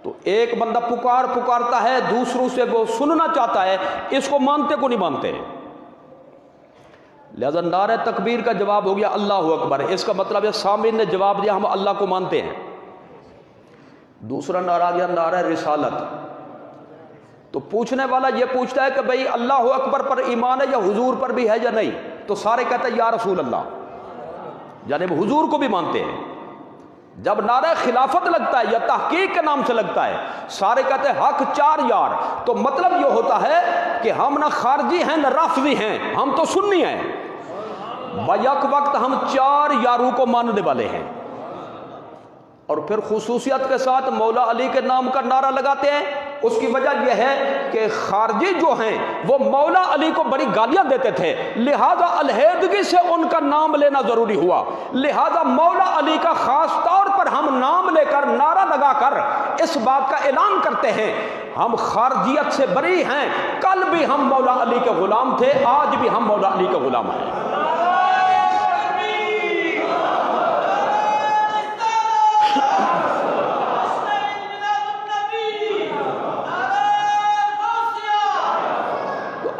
تو ایک بندہ پکارتا ہے، دوسروں سے وہ سننا چاہتا ہے، اس کو مانتے کو نہیں مانتے۔ لہذا نعرہ تکبیر کا جواب ہو گیا اللہ اکبر، اس کا مطلب ہے سامعین نے جواب دیا ہم اللہ کو مانتے ہیں۔ دوسرا نعرہ آ گیا نعرہ رسالت، تو پوچھنے والا یہ پوچھتا ہے کہ بھئی اللہ اکبر پر ایمان ہے یا حضور پر بھی ہے یا نہیں، تو سارے کہتے ہیں یا رسول اللہ، یعنی وہ حضور کو بھی مانتے ہیں۔ جب نعرہ خلافت لگتا ہے یا تحقیق کے نام سے لگتا ہے، سارے کہتے ہیں حق چار یار، تو مطلب یہ ہوتا ہے کہ ہم نہ خارجی ہیں نہ رافضی ہیں، ہم تو سنی ہیں، بیک وقت ہم چار یاروں کو ماننے والے ہیں۔ اور پھر خصوصیت کے ساتھ مولا علی کے نام کا نعرہ لگاتے ہیں، اس کی وجہ یہ ہے کہ خارجی جو ہیں وہ مولا علی کو بڑی گالیاں دیتے تھے، لہذا علیحدگی سے ان کا نام لینا ضروری ہوا، لہذا مولا علی کا خاص طور پر ہم نام لے کر نعرہ لگا کر اس بات کا اعلان کرتے ہیں ہم خارجیت سے بری ہیں، کل بھی ہم مولا علی کے غلام تھے، آج بھی ہم مولا علی کے غلام ہیں۔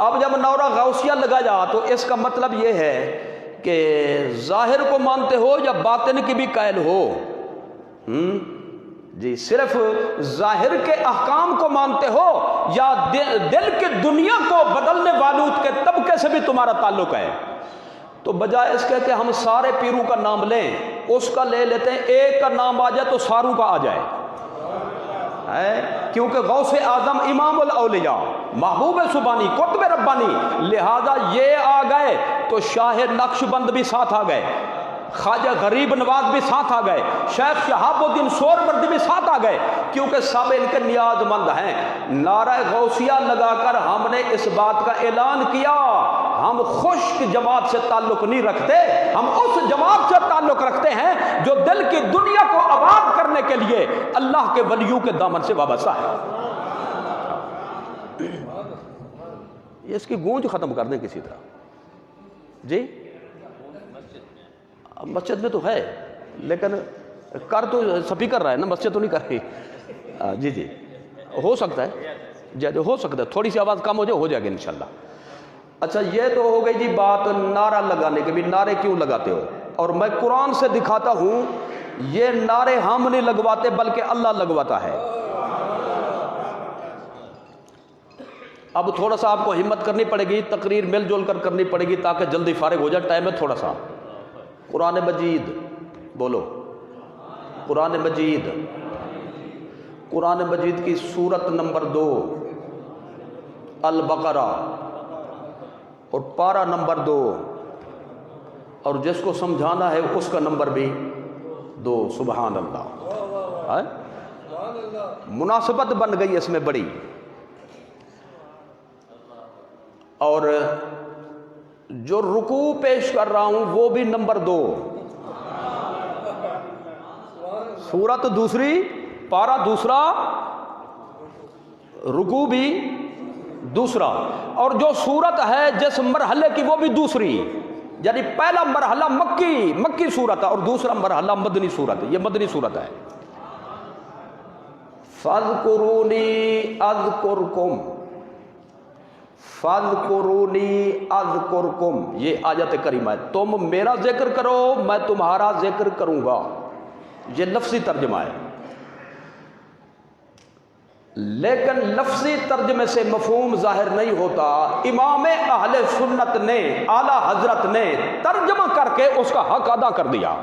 اب جب نعرہ غوثیہ لگایا تو اس کا مطلب یہ ہے کہ ظاہر کو مانتے ہو یا باطن کی بھی قائل ہو، جی صرف ظاہر کے احکام کو مانتے ہو یا دل کی دنیا کو بدلنے والوں کے طبقے سے بھی تمہارا تعلق ہے، تو بجائے اس کے کہ ہم سارے پیروں کا نام لیں، اس کا لے لیتے ہیں ایک کا نام آ جائے تو ساروں کا آ جائے، کیونکہ غوث اعظم امام الاولیاء، محبوب سبحانی، قطب ربانی، لہذا یہ آ گئے تو شاہ نقش بند بھی ساتھ آ گئے، خواجہ غریب نواز بھی ساتھ آ گئے، شیخ شہاب الدین سہروردی بھی ساتھ آ گئے، کیونکہ سب ان کے نیاز مند ہیں۔ نعرہ غوثیہ لگا کر ہم نے اس بات کا اعلان کیا ہم خشک جماعت سے تعلق نہیں رکھتے، ہم اس جماعت سے تعلق رکھتے ہیں جو دل کی دنیا کو آباد کرنے کے لیے اللہ کے ولیوں کے دامن سے وابستہ ہے۔ اس کی گونج ختم کر دیں کسی طرح، جی مسجد میں تو ہے لیکن کر تو سپیکر رہا ہے نا، مسجد تو نہیں کر رہی۔ جی جی ہو سکتا ہے، جی ہو سکتا ہے، تھوڑی سی آواز کم ہو جائے گا انشاءاللہ۔ اچھا یہ تو ہو گئی جی بات نعرہ لگانے کے، بھی نعرے کیوں لگاتے ہو؟ اور میں قرآن سے دکھاتا ہوں یہ نعرے ہم نہیں لگواتے بلکہ اللہ لگواتا ہے۔ اب تھوڑا سا آپ کو ہمت کرنی پڑے گی، تقریر مل جل کر کرنی پڑے گی تاکہ جلدی فارغ ہو جائے، ٹائم ہے تھوڑا سا۔ قرآن مجید بولو، قرآن مجید، قرآن مجید کی سورت نمبر 2 البقرہ اور پارہ نمبر 2، اور جس کو سمجھانا ہے اس کا نمبر بھی 2۔ سبحان اللہ، مناسبت بن گئی اس میں بڑی۔ اور جو رکوع پیش کر رہا ہوں وہ بھی نمبر 2، سورت دوسری، پارہ دوسرا، رکوع بھی دوسرا، اور جو سورت ہے جس مرحلے کی وہ بھی دوسری، یعنی پہلا مرحلہ مکی سورت ہے اور دوسرا مرحلہ مدنی سورت ہے، یہ مدنی سورت ہے۔ فاذکرونی اذکرکم، فاذکرونی اذکرکم، یہ آیت کریمہ ہے، تم میرا ذکر کرو میں تمہارا ذکر کروں گا، یہ لفظی ترجمہ ہے۔ لیکن لفظی ترجمے سے مفہوم ظاہر نہیں ہوتا، امام اہل سنت نے، اعلی حضرت نے ترجمہ کر کے اس کا حق ادا کر دیا۔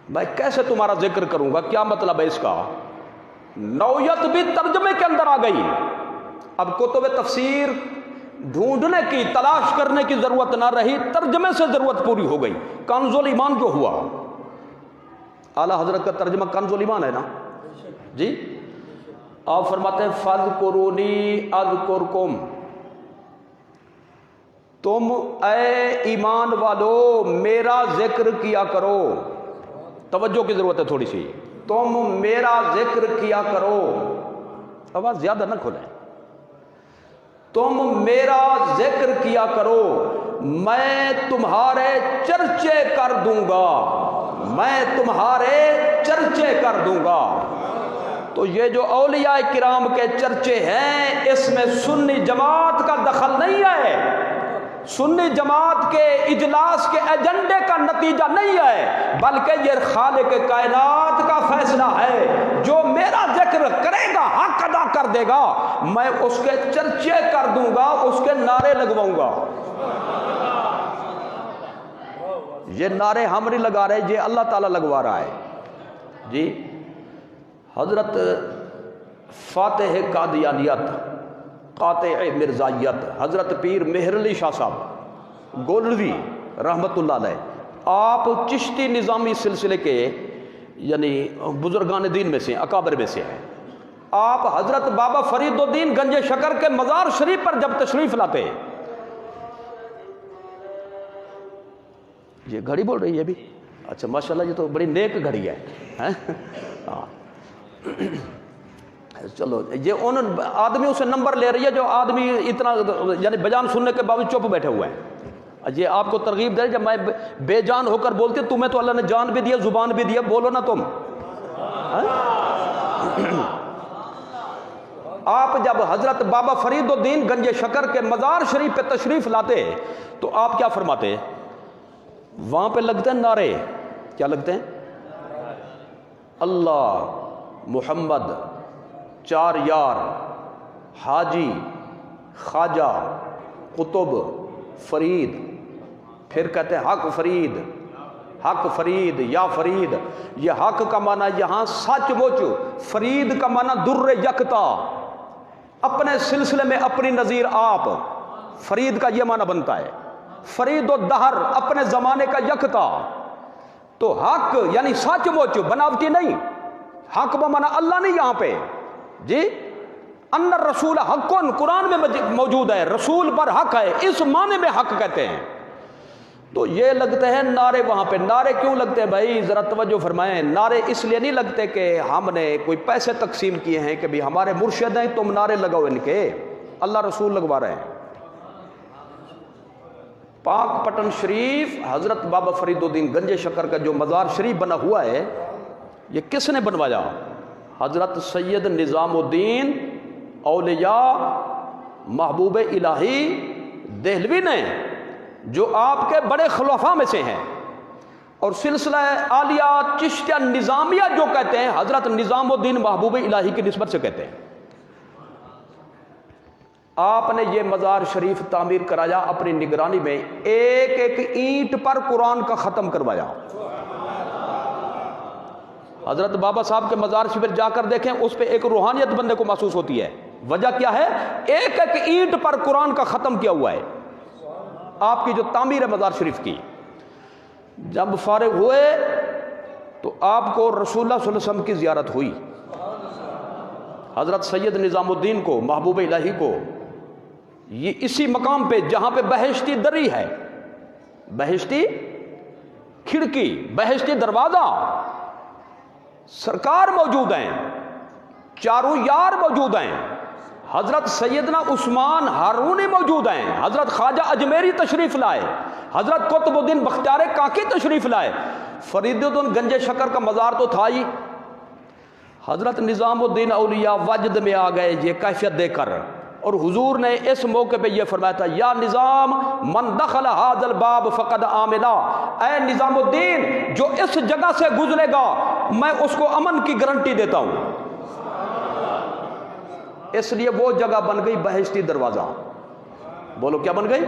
میں کیسے تمہارا ذکر کروں گا، کیا مطلب ہے اس کا؟ نوعیت بھی ترجمے کے اندر آ گئی۔ اب کتب تفسیر ڈھونڈنے کی، تلاش کرنے کی ضرورت نہ رہی، ترجمے سے ضرورت پوری ہو گئی۔ کنز الایمان جو ہوا، اعلی حضرت کا ترجمہ کنز الایمان ہے نا جی، آپ فرماتے ہیں فاذکرونی اذکرکم، تم اے ایمان والو میرا ذکر کیا کرو۔ توجہ کی ضرورت ہے تھوڑی سی، تم میرا ذکر کیا کرو، آواز زیادہ نہ کھولیں، تم میرا ذکر کیا کرو، میں تمہارے چرچے کر دوں گا، میں تمہارے چرچے کر دوں گا۔ تو یہ جو اولیاء کرام کے چرچے ہیں اس میں سنی جماعت کا دخل نہیں ہے، سنی جماعت کے اجلاس کے ایجنڈے کا نتیجہ نہیں ہے، بلکہ یہ خالق کائنات کا فیصلہ ہے۔ جو میرا ذکر کرے گا، حق ادا کر دے گا، میں اس کے چرچے کر دوں گا، اس کے نعرے لگواؤں گا۔ یہ نعرے ہم نہیں لگا رہے، یہ اللہ تعالیٰ لگوا رہا ہے جی۔ حضرت فاتح قادیانیت، قاطع مرزائیت، حضرت پیر مہر علی شاہ صاحب گولوی رحمت اللہ علیہ، آپ چشتی نظامی سلسلے کے یعنی بزرگان دین میں سے، اکابر میں سے ہیں۔ آپ حضرت بابا فرید الدین گنج شکر کے مزار شریف پر جب تشریف لاتے، یہ گھڑی بول رہی ہے بھی، اچھا ماشاءاللہ یہ تو بڑی نیک گھڑی ہے۔ چلو یہ ان آدمیوں سے نمبر لے رہی ہے جو آدمی اتنا یعنی بیان سننے کے باوجود چپ بیٹھے ہوئے ہیں۔ یہ آپ کو ترغیب دے جب میں بے جان ہو کر بولتی ہوں، تمہیں تو اللہ نے جان بھی دیا، زبان بھی دیا، بولو نا تم۔ آپ جب حضرت بابا فرید الدین گنج شکر کے مزار شریف پہ تشریف لاتے تو آپ کیا فرماتے؟ وہاں پہ لگتے ہیں نعرے، کیا لگتے ہیں؟ اللہ، محمد، چار یار، حاجی، خواجہ، قطب، فرید، پھر کہتے ہیں حق فرید، حق فرید یا فرید۔ یہ حق کا معنی یہاں سچ مچ، فرید کا معنی در یکتا، اپنے سلسلے میں اپنی نظیر آپ، فرید کا یہ معنی بنتا ہے۔ فرید الدہر، اپنے زمانے کا یکتا۔ تو حق یعنی سچ مچ، بناوٹی نہیں، حق بمانا اللہ نہیں یہاں پہ جی۔ ان الرسول حق، قرآن میں موجود ہے، رسول پر حق ہے، اس معنی میں حق کہتے ہیں۔ تو یہ لگتے ہیں نعرے وہاں پہ۔ نعرے کیوں لگتے ہیں بھائی، ذرا توجہ فرمائیں۔ نعرے اس لیے نہیں لگتے کہ ہم نے کوئی پیسے تقسیم کیے ہیں کہ بھی ہمارے مرشد ہیں تم نعرے لگاؤ ان کے، اللہ رسول لگوا رہے ہیں۔ پاک پٹن شریف حضرت بابا فرید الدین گنج شکر کا جو مزار شریف بنا ہوا ہے، یہ کس نے بنوایا؟ حضرت سید نظام الدین اولیاء محبوب الہی دہلوی نے، جو آپ کے بڑے خلفاء میں سے ہیں، اور سلسلہ عالیہ چشتیہ نظامیہ جو کہتے ہیں حضرت نظام الدین محبوب الہی کی نسبت سے کہتے ہیں۔ آپ نے یہ مزار شریف تعمیر کرایا اپنی نگرانی میں، ایک ایک اینٹ پر قرآن کا ختم کروایا۔ حضرت بابا صاحب کے مزار شریف جا کر دیکھیں، اس پہ ایک روحانیت بندے کو محسوس ہوتی ہے۔ وجہ کیا ہے؟ ایک ایک اینٹ پر قرآن کا ختم کیا ہوا ہے۔ آپ کی جو تعمیر ہے مزار شریف کی، جب فارغ ہوئے تو آپ کو رسول اللہ صلی اللہ علیہ وسلم کی زیارت ہوئی، حضرت سید نظام الدین کو، محبوب الہی کو، یہ اسی مقام پہ جہاں پہ بہشتی دری ہے، بہشتی کھڑکی، بہشتی دروازہ، سرکار موجود ہیں، چاروں یار موجود ہیں، حضرت سیدنا عثمان ہارونی موجود ہیں، حضرت خواجہ اجمیری تشریف لائے، حضرت قطب الدین بختیار کاکی تشریف لائے، فرید الدین گنج شکر کا مزار تو تھا ہی۔ حضرت نظام الدین اولیاء وجد میں آ گئے یہ کیفیت دے کر، اور حضور نے اس موقع پہ یہ فرمایا تھا، یا نظام من دخل ھذا الباب فقد آمنا، اے نظام الدین جو اس جگہ سے گزرے گا میں اس کو امن کی گارنٹی دیتا ہوں۔ اس لیے وہ جگہ بن گئی بہشتی دروازہ۔ بولو کیا بن گئی؟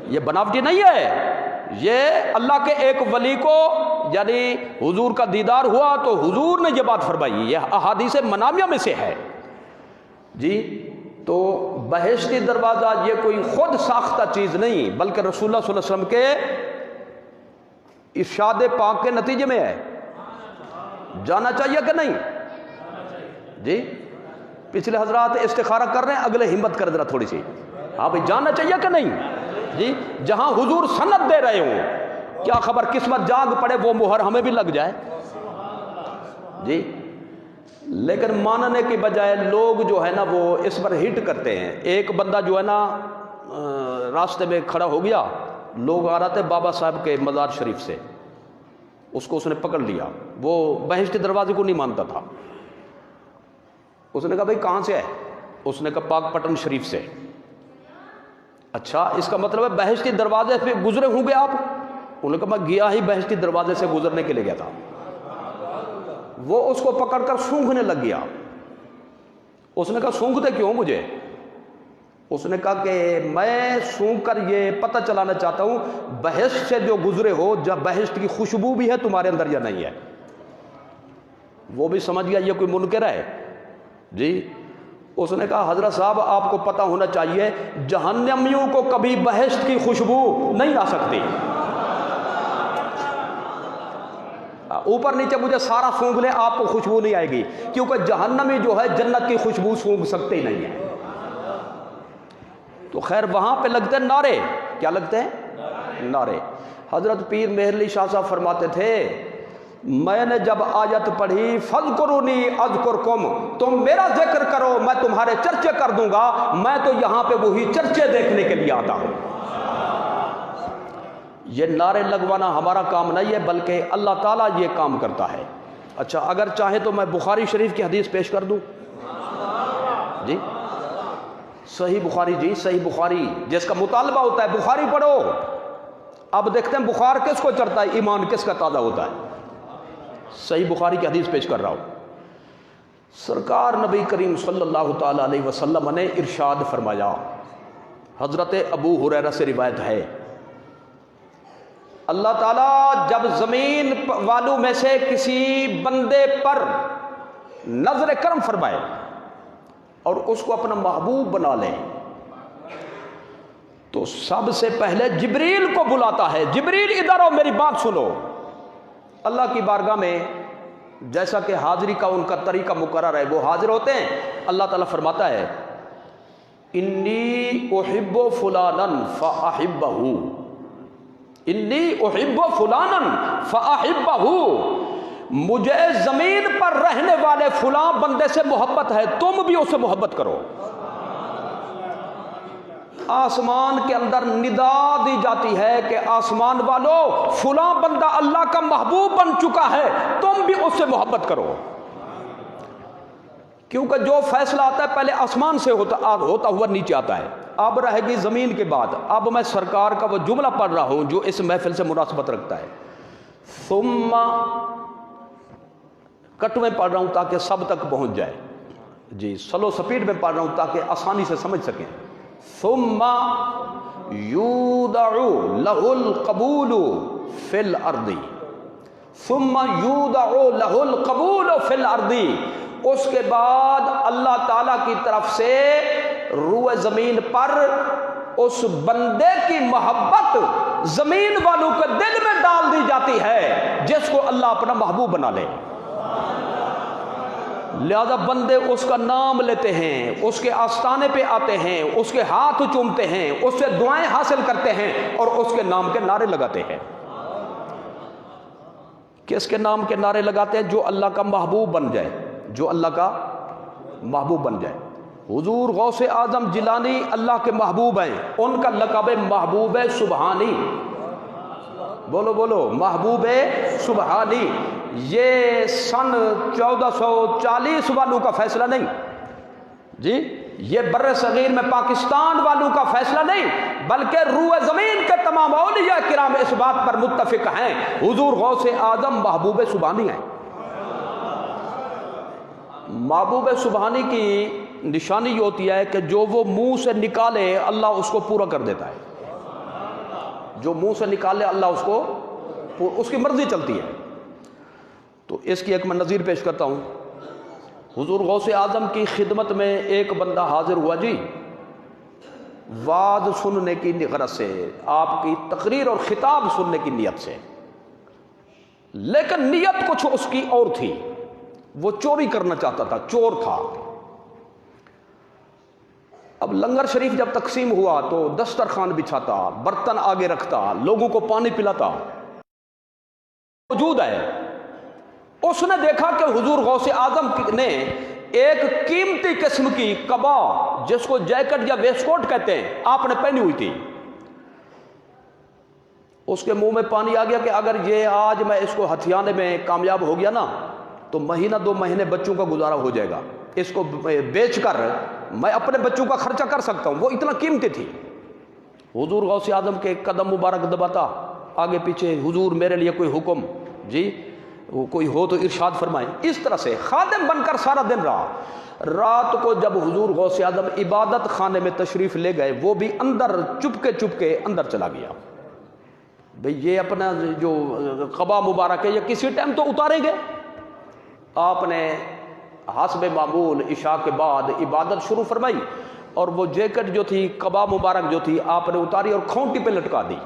یہ بناوٹی نہیں ہے، یہ اللہ کے ایک ولی کو یعنی حضور کا دیدار ہوا تو حضور نے یہ بات فرمائی، یہ احادیث منامیہ میں سے ہے جی۔ تو بہشتی دروازہ یہ کوئی خود ساختہ چیز نہیں، بلکہ رسول اللہ صلی اللہ علیہ وسلم کے ارشاد پاک کے نتیجے میں ہے۔ جانا چاہیے کہ نہیں جی؟ پچھلے حضرات استخارہ کر رہے ہیں، اگلے ہمت کر دینا تھوڑی سی، ہاں بھائی جانا چاہیے کہ نہیں جی؟ جہاں حضور سند دے رہے ہوں، کیا خبر قسمت جاگ پڑے وہ مہر ہمیں بھی لگ جائے جی۔ لیکن ماننے کی بجائے لوگ جو ہے نا وہ اس پر ہٹ کرتے ہیں۔ ایک بندہ جو ہے نا راستے میں کھڑا ہو گیا، لوگ آ رہے تھے بابا صاحب کے مزار شریف سے، اس کو اس نے پکڑ لیا، وہ بہشتی دروازے کو نہیں مانتا تھا۔ اس نے کہا بھائی کہاں سے ہے؟ اس نے کہا پاک پٹن شریف سے۔ اچھا، اس کا مطلب ہے بہشتی دروازے پہ گزرے ہوں گے آپ؟ انہوں نے کہا میں گیا ہی بہشتی دروازے سے گزرنے کے لیے گیا تھا۔ وہ اس کو پکڑ کر سونگھنے لگ گیا۔ اس نے کہا سونگھتے کیوں مجھے؟ اس نے کہا کہ میں سونگھ کر یہ پتہ چلانا چاہتا ہوں بہشت سے جو گزرے ہو، جب بہشت کی خوشبو بھی ہے تمہارے اندر یا نہیں ہے۔ وہ بھی سمجھ گیا یہ کوئی منکر ہے جی۔ اس نے کہا حضرت صاحب آپ کو پتہ ہونا چاہیے جہنمیوں کو کبھی بہشت کی خوشبو نہیں آ سکتی۔ اوپر نیچے مجھے سارا سونگھ لے آپ کو خوشبو نہیں آئے گی، کیونکہ جہنمی جو ہے جنت کی خوشبو سونگھ سکتے ہی نہیں ہے۔ تو خیر وہاں پہ لگتے ہیں نعرے، کیا لگتے ہیں؟ نعرے۔ حضرت پیر مہر علی شاہ صاحب فرماتے تھے میں نے جب آیت پڑھی فَاذْكُرُونِي أَذْكُرْكُمْ، تم میرا ذکر کرو میں تمہارے چرچے کر دوں گا، میں تو یہاں پہ وہی چرچے دیکھنے کے لیے آتا ہوں۔ یہ نعرے لگوانا ہمارا کام نہیں ہے، بلکہ اللہ تعالیٰ یہ کام کرتا ہے۔ اچھا اگر چاہے تو میں بخاری شریف کی حدیث پیش کر دوں جی؟ صحیح بخاری جی، صحیح بخاری جس کا مطالبہ ہوتا ہے بخاری پڑھو۔ اب دیکھتے ہیں بخار کس کو چڑھتا ہے، ایمان کس کا تازہ ہوتا ہے۔ صحیح بخاری کی حدیث پیش کر رہا ہوں۔ سرکار نبی کریم صلی اللہ تعالی علیہ وسلم نے ارشاد فرمایا، حضرت ابو ہریرہ سے روایت ہے، اللہ تعالیٰ جب زمین والوں میں سے کسی بندے پر نظر کرم فرمائے اور اس کو اپنا محبوب بنا لے تو سب سے پہلے جبریل کو بلاتا ہے، جبریل ادھر آؤ میری بات سنو۔ اللہ کی بارگاہ میں جیسا کہ حاضری کا ان کا طریقہ مقرر ہے وہ حاضر ہوتے ہیں۔ اللہ تعالیٰ فرماتا ہے انی احب فلانا فاحبہ، انی احب فلانا فاحبہ، مجھے زمین پر رہنے والے فلاں بندے سے محبت ہے، تم بھی اس سے محبت کرو۔ آسمان کے اندر ندا دی جاتی ہے کہ آسمان والو فلاں بندہ اللہ کا محبوب بن چکا ہے، تم بھی اس سے محبت کرو، کیونکہ جو فیصلہ آتا ہے پہلے آسمان سے ہوتا ہوا نیچے آتا ہے، اب رہے گی زمین کے بعد۔ اب میں سرکار کا وہ جملہ پڑھ رہا ہوں جو اس محفل سے مناسبت رکھتا ہے، ثم کٹ میں پڑھ رہا ہوں تاکہ سب تک پہنچ جائے، جی سلو سپیڈ میں پڑھ رہا ہوں تاکہ آسانی سے سمجھ سکیں۔ ثم یودع لہ القبول فی الارض، ثم یودع لہ القبول فی الارض، اس کے بعد اللہ تعالیٰ کی طرف سے روئے زمین پر اس بندے کی محبت زمین والوں کے دل میں ڈال دی جاتی ہے جس کو اللہ اپنا محبوب بنا لے۔ لہذا بندے اس کا نام لیتے ہیں، اس کے آستانے پہ آتے ہیں، اس کے ہاتھ چومتے ہیں، اس سے دعائیں حاصل کرتے ہیں اور اس کے نام کے نعرے لگاتے ہیں۔ کس کے نام کے نعرے لگاتے ہیں؟ جو اللہ کا محبوب بن جائے، جو اللہ کا محبوب بن جائے۔ حضور غوث اعظم جیلانی اللہ کے محبوب ہیں، ان کا لقب محبوب سبحانی، بولو بولو محبوب سبحانی۔ یہ سن 1440 والوں کا فیصلہ نہیں جی، یہ بر صغیر میں پاکستان والوں کا فیصلہ نہیں، بلکہ روئے زمین کے تمام اولیاء کرام اس بات پر متفق ہیں، حضور غوث اعظم محبوب سبحانی ہیں۔ محبوب سبحانی کی نشانی یہ ہوتی ہے کہ جو وہ منہ سے نکالے اللہ اس کو پورا کر دیتا ہے، جو منہ سے نکالے اللہ اس کی مرضی چلتی ہے۔ تو اس کی ایک میں نظیر پیش کرتا ہوں۔ حضور غوث اعظم کی خدمت میں ایک بندہ حاضر ہوا جی، وعظ سننے کی غرض سے، آپ کی تقریر اور خطاب سننے کی نیت سے، لیکن نیت کچھ اس کی اور تھی، وہ چوری کرنا چاہتا تھا، چور تھا۔ اب لنگر شریف جب تقسیم ہوا تو دسترخوان بچھاتا، برتن آگے رکھتا، لوگوں کو پانی پلاتا، موجود ہے۔ اس نے دیکھا کہ حضور غوث اعظم نے ایک قیمتی قسم کی قبا، جس کو جیکٹ یا ویسٹ کوٹ کہتے ہیں، آپ نے پہنی ہوئی تھی۔ اس کے منہ میں پانی آ گیا کہ اگر یہ آج میں اس کو ہتھیانے میں کامیاب ہو گیا نا تو مہینہ 2 مہینے بچوں کا گزارا ہو جائے گا، اس کو بیچ کر میں اپنے بچوں کا خرچہ کر سکتا ہوں، وہ اتنا قیمتی تھی۔ حضور غوث اعظم کے قدم مبارک دباتا، آگے پیچھے، حضور میرے لیے کوئی حکم، جی کوئی ہو تو ارشاد فرمائیں۔ اس طرح سے خادم بن کر سارا دن رہا۔ رات کو جب حضور غوث اعظم عبادت خانے میں تشریف لے گئے، وہ بھی اندر چپ کے اندر چلا گیا۔ بھئی یہ اپنا جو قبا مبارک ہے یہ کسی ٹائم تو اتاریں گے۔ آپ نے حسب معمول عشاء کے بعد عبادت شروع فرمائی، اور وہ جیکٹ جو تھی، قبا مبارک جو تھی، آپ نے اتاری اور کھونٹی پہ لٹکا دی۔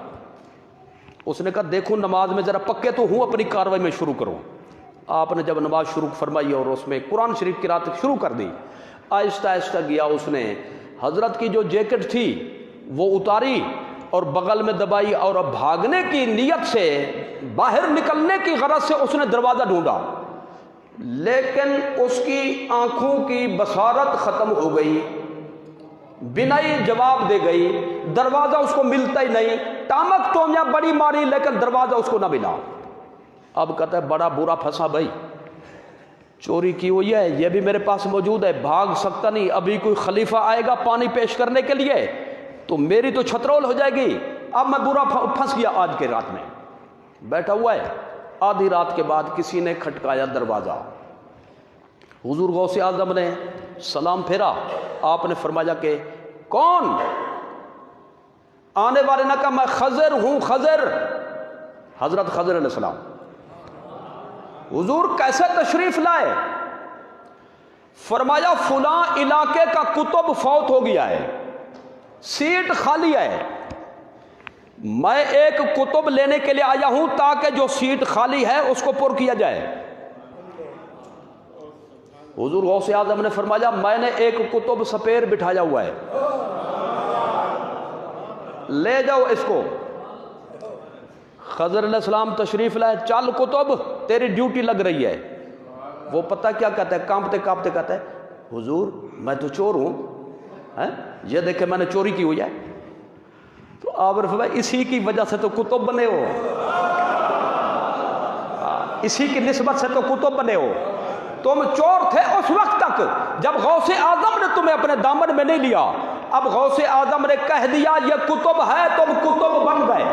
اس نے کہا دیکھو نماز میں ذرا پکے تو ہوں، اپنی کاروائی میں شروع کروں۔ آپ نے جب نماز شروع فرمائی اور اس میں قرآن شریف کی قرات شروع کر دی، آہستہ آہستہ گیا، اس نے حضرت کی جو جیکٹ تھی وہ اتاری اور بغل میں دبائی، اور اب بھاگنے کی نیت سے، باہر نکلنے کی غرض سے اس نے دروازہ ڈھونڈا، لیکن اس کی آنکھوں کی بصارت ختم ہو گئی، بینائی جواب دے گئی، دروازہ اس کو ملتا ہی نہیں، ٹامک ٹومیاں بڑی ماری لیکن دروازہ اس کو نہ ملا۔ اب کہتا ہے بڑا برا پھنسا بھائی، چوری کی ہوئی ہے، یہ بھی میرے پاس موجود ہے، بھاگ سکتا نہیں، ابھی کوئی خلیفہ آئے گا پانی پیش کرنے کے لیے تو میری تو چھترول ہو جائے گی، اب میں برا پھنس گیا۔ آج کے رات میں بیٹھا ہوا ہے، آدھی رات کے بعد کسی نے کھٹکایا دروازہ، حضور غوث اعظم نے سلام پھیرا، آپ نے فرمایا کہ کون؟ آنے والے نے کہا میں خضر ہوں، خضر، حضرت خضر علیہ السلام۔ حضور کیسے تشریف لائے؟ فرمایا فلاں علاقے کا کتب فوت ہو گیا ہے، سیٹ خالی ہے، میں ایک کتب لینے کے لیے آیا ہوں تاکہ جو سیٹ خالی ہے اس کو پر کیا جائے۔ حضور غوث اعظم نے فرمایا میں نے ایک کتب سپیر بٹھایا ہوا ہے، لے جاؤ اس کو۔ خضر علیہ السلام تشریف لائے، چل کتب تیری ڈیوٹی لگ رہی ہے۔ وہ پتہ کیا کہتا ہے، کانپتے کانپتے کہتا ہے حضور میں تو چور ہوں، یہ دیکھیں میں نے چوری کی ہوئی ہے۔ اور اسی کی وجہ سے تو کتب بنے ہو، اسی کی نسبت سے تو کتب بنے ہو۔ تم چور تھے اس وقت تک جب غوث اعظم نے تمہیں اپنے دامن میں نہیں لیا، اب غوث اعظم نے کہہ دیا یہ کتب ہے، تم کتب بن گئے۔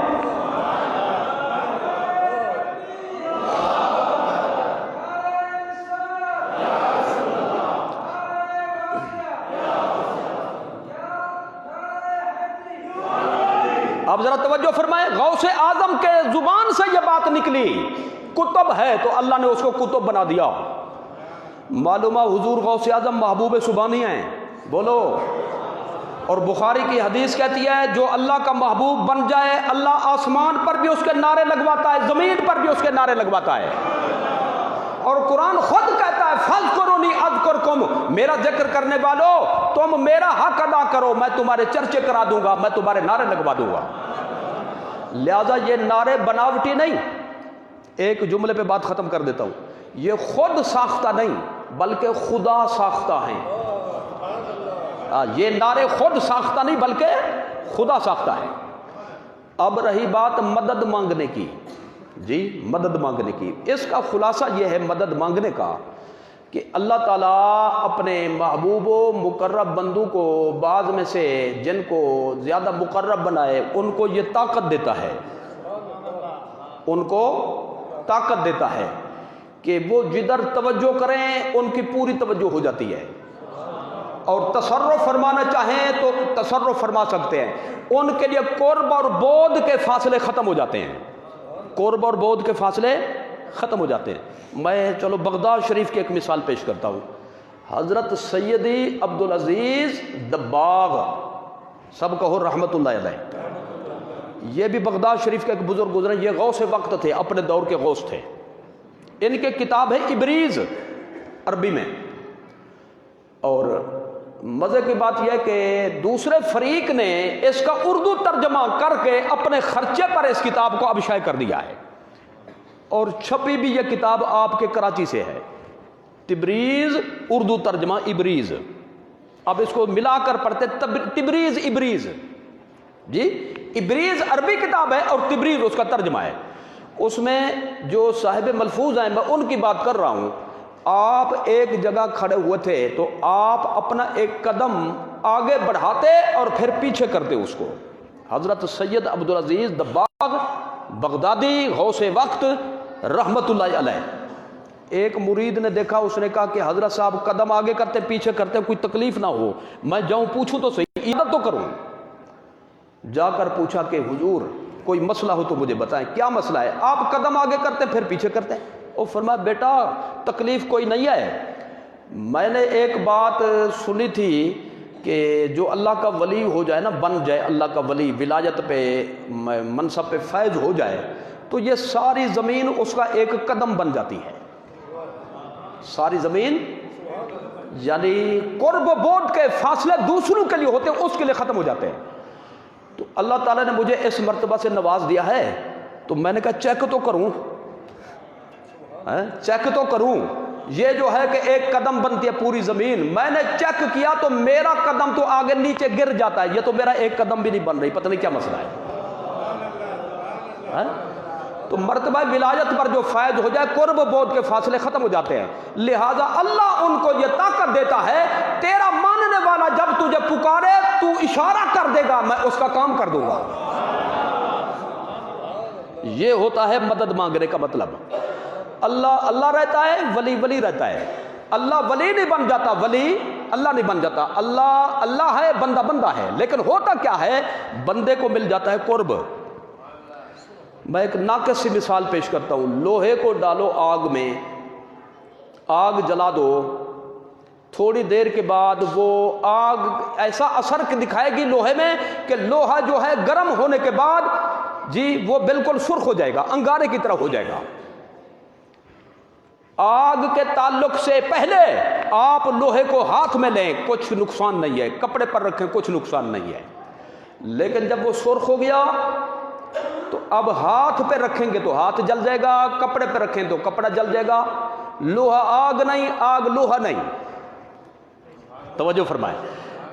اب ذرا توجہ فرمائیں، غوث اعظم کے زبان سے یہ بات نکلی کتب ہے تو اللہ نے اس کو کتب بنا دیا۔ معلومہ حضور غوث اعظم محبوب سبحانی ہیں، بولو۔ اور بخاری کی حدیث کہتی ہے جو اللہ کا محبوب بن جائے اللہ آسمان پر بھی اس کے نعرے لگواتا ہے، زمین پر بھی اس کے نعرے لگواتا ہے۔ اور قرآن خود کہتا ہے فَاذْكُرُونِی أَذْكُرْكُمْ، میرا ذکر کرنے والو تم میرا حق ادا کرو، میں تمہارے چرچے کرا دوں گا، میں تمہارے نعرے لگوا دوں گا۔ لہذا یہ نعرے بناوٹی نہیں۔ ایک جملے پہ بات ختم کر دیتا ہوں، یہ خود ساختہ نہیں بلکہ خدا ساختہ ہیں۔ یہ نعرے خود ساختہ نہیں بلکہ خدا ساختہ ہے۔ اب رہی بات مدد مانگنے کی، جی مدد مانگنے کی، اس کا خلاصہ یہ ہے مدد مانگنے کا کہ اللہ تعالیٰ اپنے محبوب و مقرب بندوں کو بعض میں سے جن کو زیادہ مقرب بنائے ان کو یہ طاقت دیتا ہے، ان کو طاقت دیتا ہے کہ وہ جدھر توجہ کریں ان کی پوری توجہ ہو جاتی ہے، اور تصرف فرمانا چاہیں تو تصرف فرما سکتے ہیں۔ ان کے لیے قرب اور بعد کے فاصلے ختم ہو جاتے ہیں، قرب اور بعد کے فاصلے ختم ہو جاتے ہیں۔ میں چلو بغداد شریف کی ایک مثال پیش کرتا ہوں۔ حضرت سیدی عبدالعزیز دباغ، سب کہو رحمت اللہ علیہ، یہ بھی بغداد شریف کے ایک بزرگ گزرے، یہ غوث وقت تھے، اپنے دور کے غوث تھے۔ ان کے کتاب ہے ابریز عربی میں، اور مزے کی بات یہ ہے کہ دوسرے فریق نے اس کا اردو ترجمہ کر کے اپنے خرچے پر اس کتاب کو اب شائع کر دیا ہے، اور چھپی بھی یہ کتاب آپ کے کراچی سے ہے، تبریز اردو ترجمہ ابریز۔ اب اس کو ملا کر پڑھتے تبریز ابریز، جی ابریز عربی کتاب ہے اور تبریز اس کا ترجمہ ہے۔ اس میں جو صاحب ملفوظ ہیں میں ان کی بات کر رہا ہوں۔ آپ ایک جگہ کھڑے ہوئے تھے تو آپ اپنا ایک قدم آگے بڑھاتے اور پھر پیچھے کرتے اس کو۔ حضرت سید عبدالعزیز دباغ بغدادی غوث وقت رحمت اللہ علیہ، ایک مرید نے دیکھا، اس نے کہا کہ حضرت صاحب قدم آگے کرتے پیچھے کرتے کوئی تکلیف نہ ہو، میں جاؤں پوچھوں تو صحیح، عادت تو کروں۔ جا کر پوچھا کہ حضور کوئی مسئلہ ہو تو مجھے بتائیں، کیا مسئلہ ہے؟ آپ قدم آگے کرتے پھر پیچھے کرتے ہیں۔ وہ فرمایا بیٹا تکلیف کوئی نہیں ہے، میں نے ایک بات سنی تھی کہ جو اللہ کا ولی ہو جائے نا، بن جائے اللہ کا ولی، ولایت پہ منصب پہ فائز ہو جائے تو یہ ساری زمین اس کا ایک قدم بن جاتی ہے۔ ساری زمین یعنی قرب و بعد کے فاصلے دوسروں کے لیے ہوتے ہیں، اس کے لیے ختم ہو جاتے ہیں۔ تو اللہ تعالیٰ نے مجھے اس مرتبہ سے نواز دیا ہے تو میں نے کہا چیک تو کروں، چیک تو کروں، یہ جو ہے کہ ایک قدم بنتی ہے پوری زمین، میں نے چیک کیا تو میرا قدم تو آگے نیچے گر جاتا ہے، یہ تو میرا ایک قدم بھی نہیں بن رہی، پتہ نہیں کیا مسئلہ ہے۔ تو مرتبہ ولایت پر جو فائز ہو جائے قرب و بعد کے فاصلے ختم ہو جاتے ہیں، لہذا اللہ ان کو یہ طاقت دیتا ہے تیرا ماننے والا جب تجھے پکارے تو اشارہ کر دے گا، میں اس کا کام کر دوں گا۔ یہ ہوتا ہے مدد مانگنے کا مطلب۔ اللہ اللہ رہتا ہے، ولی ولی رہتا ہے۔ اللہ ولی نہیں بن جاتا، ولی اللہ نہیں بن جاتا۔ اللہ اللہ ہے، بندہ بندہ ہے، لیکن ہوتا کیا ہے بندے کو مل جاتا ہے قرب۔ میں ایک ناقص سی مثال پیش کرتا ہوں۔ لوہے کو ڈالو آگ میں، آگ جلا دو، تھوڑی دیر کے بعد وہ آگ ایسا اثر دکھائے گی لوہے میں کہ لوہا جو ہے گرم ہونے کے بعد جی وہ بالکل سرخ ہو جائے گا، انگارے کی طرح ہو جائے گا۔ آگ کے تعلق سے پہلے آپ لوہے کو ہاتھ میں لیں کچھ نقصان نہیں ہے، کپڑے پر رکھیں کچھ نقصان نہیں ہے، لیکن جب وہ سرخ ہو گیا تو اب ہاتھ پہ رکھیں گے تو ہاتھ جل جائے گا، کپڑے پہ رکھیں تو کپڑا جل جائے گا۔ لوہا آگ نہیں، آگ لوہا نہیں۔ توجہ فرمائیں،